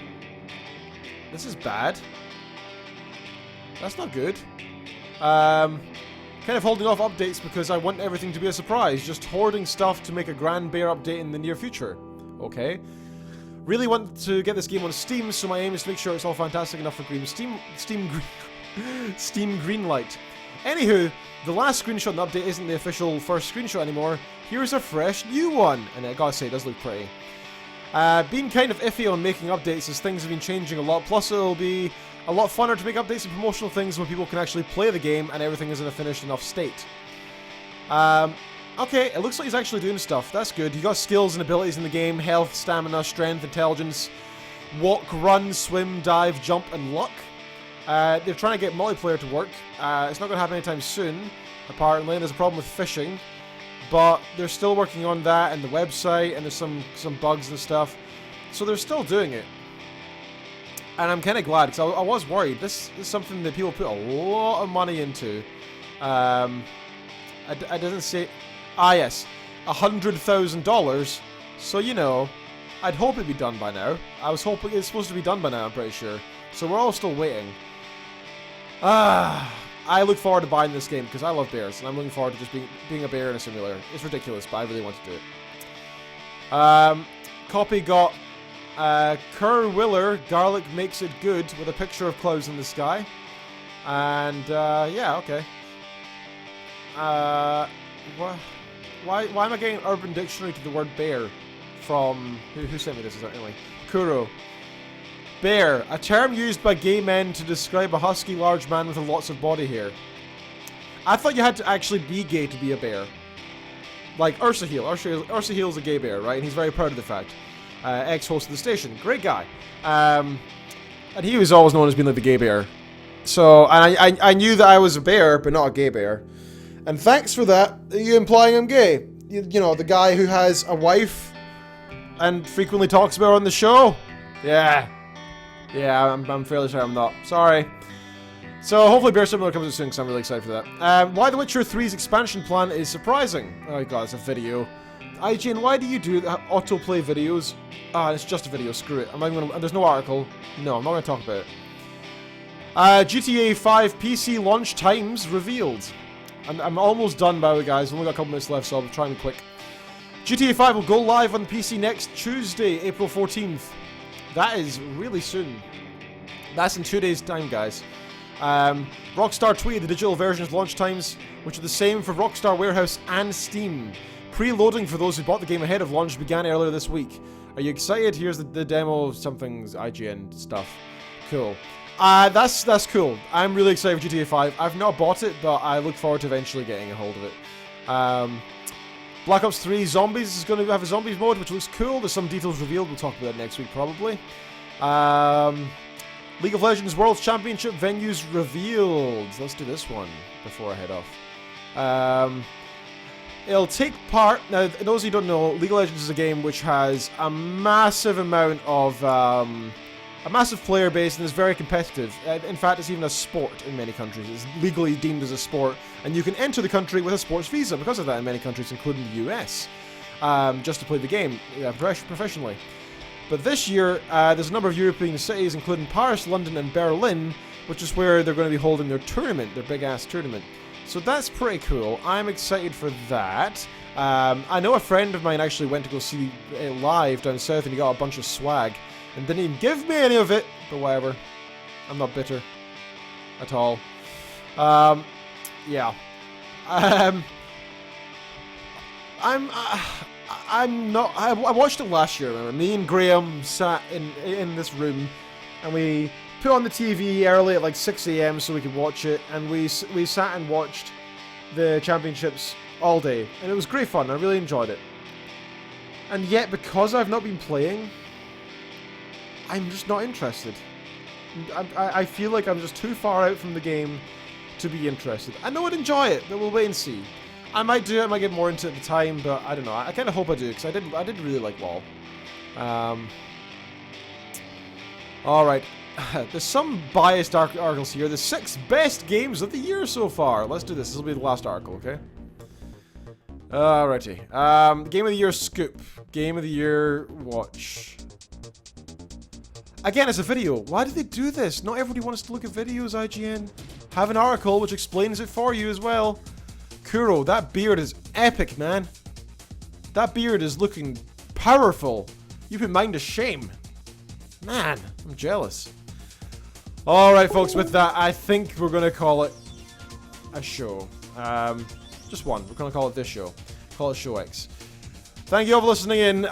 Speaker 5: This is bad. That's not good. Kind of holding off updates because I want everything to be a surprise. Just hoarding stuff to make a Grand Bear update in the near future. Okay. Really want to get this game on Steam, so my aim is to make sure it's all fantastic enough for Steam Greenlight. Anywho, the last screenshot and update isn't the official first screenshot anymore. Here's a fresh new one, and I gotta say, it does look pretty. Being kind of iffy on making updates as things have been changing a lot, plus it'll be a lot funner to make updates and promotional things when people can actually play the game and everything is in a finished enough state. Okay, it looks like he's actually doing stuff. That's good. You got skills and abilities in the game: health, stamina, strength, intelligence, walk, run, swim, dive, jump, and luck. They're trying to get multiplayer to work. It's not going to happen anytime soon, apparently. There's a problem with fishing, but they're still working on that and the website, and there's some bugs and stuff. So they're still doing it. And I'm kind of glad, because I was worried. This is something that people put a lot of money into. I didn't say... Ah, yes. $100,000. So, you know, I'd hope it'd be done by now. I was hoping it's supposed to be done by now, I'm pretty sure. So we're all still waiting. I look forward to buying this game, because I love bears, and I'm looking forward to just being a bear in a simulator. It's ridiculous, but I really want to do it. Copy got Kerr Willer, Garlic Makes It Good, with a picture of clouds in the sky. And, yeah, okay. Why am I getting Urban Dictionary to the word bear from... Who sent me this? Anyway, Kuro. Bear, a term used by gay men to describe a husky large man with lots of body hair. I thought you had to actually be gay to be a bear. Like Ursa Heel. Ursa Heel's a gay bear, right? And he's very proud of the fact. Ex-host of the station. Great guy. And he was always known as being like the gay bear. So, and I knew that I was a bear, but not a gay bear. And thanks for that. Are you implying I'm gay? You know, the guy who has a wife and frequently talks about her on the show? Yeah. Yeah, I'm fairly sure I'm not. Sorry. So, hopefully Bear Similar comes out soon, because I'm really excited for that. Why The Witcher 3's expansion plan is surprising. Oh god, it's a video. IGN, why do you do autoplay videos? Ah, it's just a video, screw it. I'm not even gonna, there's no article. No, I'm not going to talk about it. GTA 5 PC launch times revealed. I'm almost done, by the way, guys. I've only got a couple minutes left, so I'll try and be quick. GTA 5 will go live on the PC next Tuesday, April 14th. That is really soon. That's in 2 days' time, guys. Rockstar tweeted the digital version's launch times, which are the same for Rockstar Warehouse and Steam. Pre-loading for those who bought the game ahead of launch began earlier this week. Are you excited? Here's the demo, something's IGN stuff. Cool. That's cool. I'm really excited for GTA 5. I've not bought it, but I look forward to eventually getting a hold of it. Black Ops 3 Zombies is going to have a zombies mode, which looks cool. There's some details revealed. We'll talk about that next week, probably. League of Legends World Championship venues revealed. Let's do this one before I head off. It'll take part... Now, those who don't know, League of Legends is a game which has a massive amount of... a massive player base and is very competitive. In fact, it's even a sport in many countries. It's legally deemed as a sport, and you can enter the country with a sports visa because of that in many countries, including the US, just to play the game professionally. But this year, there's a number of European cities, including Paris, London, and Berlin, which is where they're going to be holding their tournament, their big-ass tournament. So that's pretty cool. I'm excited for that. I know a friend of mine actually went to go see it live down south, and he got a bunch of swag. And didn't even give me any of it, but whatever. I'm not bitter. At all. Yeah. I'm not... I watched it last year, remember? Me and Graham sat in this room, and we put on the TV early at like 6 AM so we could watch it, and we sat and watched the championships all day. And it was great fun. I really enjoyed it. And yet, because I've not been playing... I'm just not interested. I feel like I'm just too far out from the game to be interested. I know I'd enjoy it, but we'll wait and see. I might do it, I might get more into it at the time, but I don't know. I kind of hope I do, because I did really like WoW. Alright. there's some biased articles here. The 6 best games of the year so far. Let's do this. This will be the last article, okay? Alrighty. Game of the year scoop. Game of the year watch. Again, it's a video. Why do they do this? Not everybody wants to look at videos, IGN. Have an article which explains it for you as well. Kuro, that beard is epic, man. That beard is looking powerful. You put mine to shame. Man, I'm jealous. Alright, folks, with that, I think we're going to call it a show. Just one. We're going to call it this show. Call it Show X. Thank you all for listening in.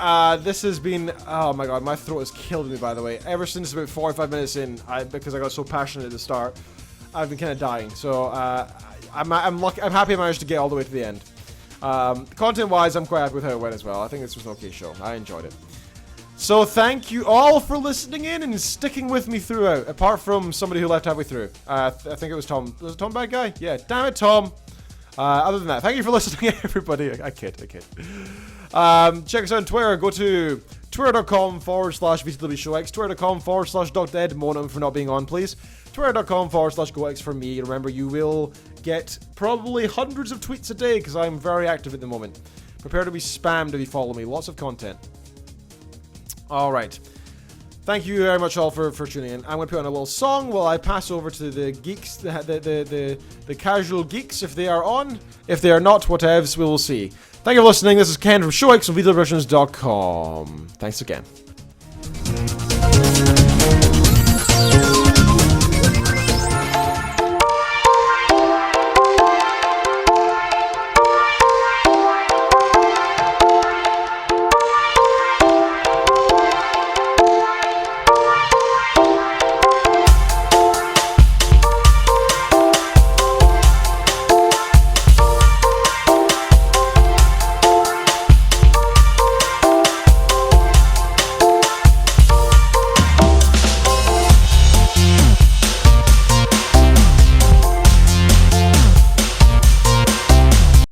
Speaker 5: This has been... Oh my god, my throat has killed me, by the way. Ever since about 45 minutes in, because I got so passionate at the start, I've been kind of dying. So, I'm lucky. I'm happy I managed to get all the way to the end. Content-wise, I'm quite happy with how it went as well. I think this was an okay show. I enjoyed it. So, thank you all for listening in and sticking with me throughout, apart from somebody who left halfway through. I think it was Tom. Was it Tom Bad Guy? Yeah, damn it, Tom. Other than that, thank you for listening, everybody. I kid. Check us out on Twitter. Go to twitter.com/VTWShowX, twitter.com/DocDead, for not being on, please. Twitter.com/GoX for me. Remember, you will get probably hundreds of tweets a day because I'm very active at the moment. Prepare to be spammed if you follow me. Lots of content. Alright. Thank you very much all for tuning in. I'm going to put on a little song while I pass over to the geeks, the casual geeks, if they are on. If they are not, whatevs, we will see. Thank you for listening. This is Ken from ShowX on VTWversions.com. Thanks again.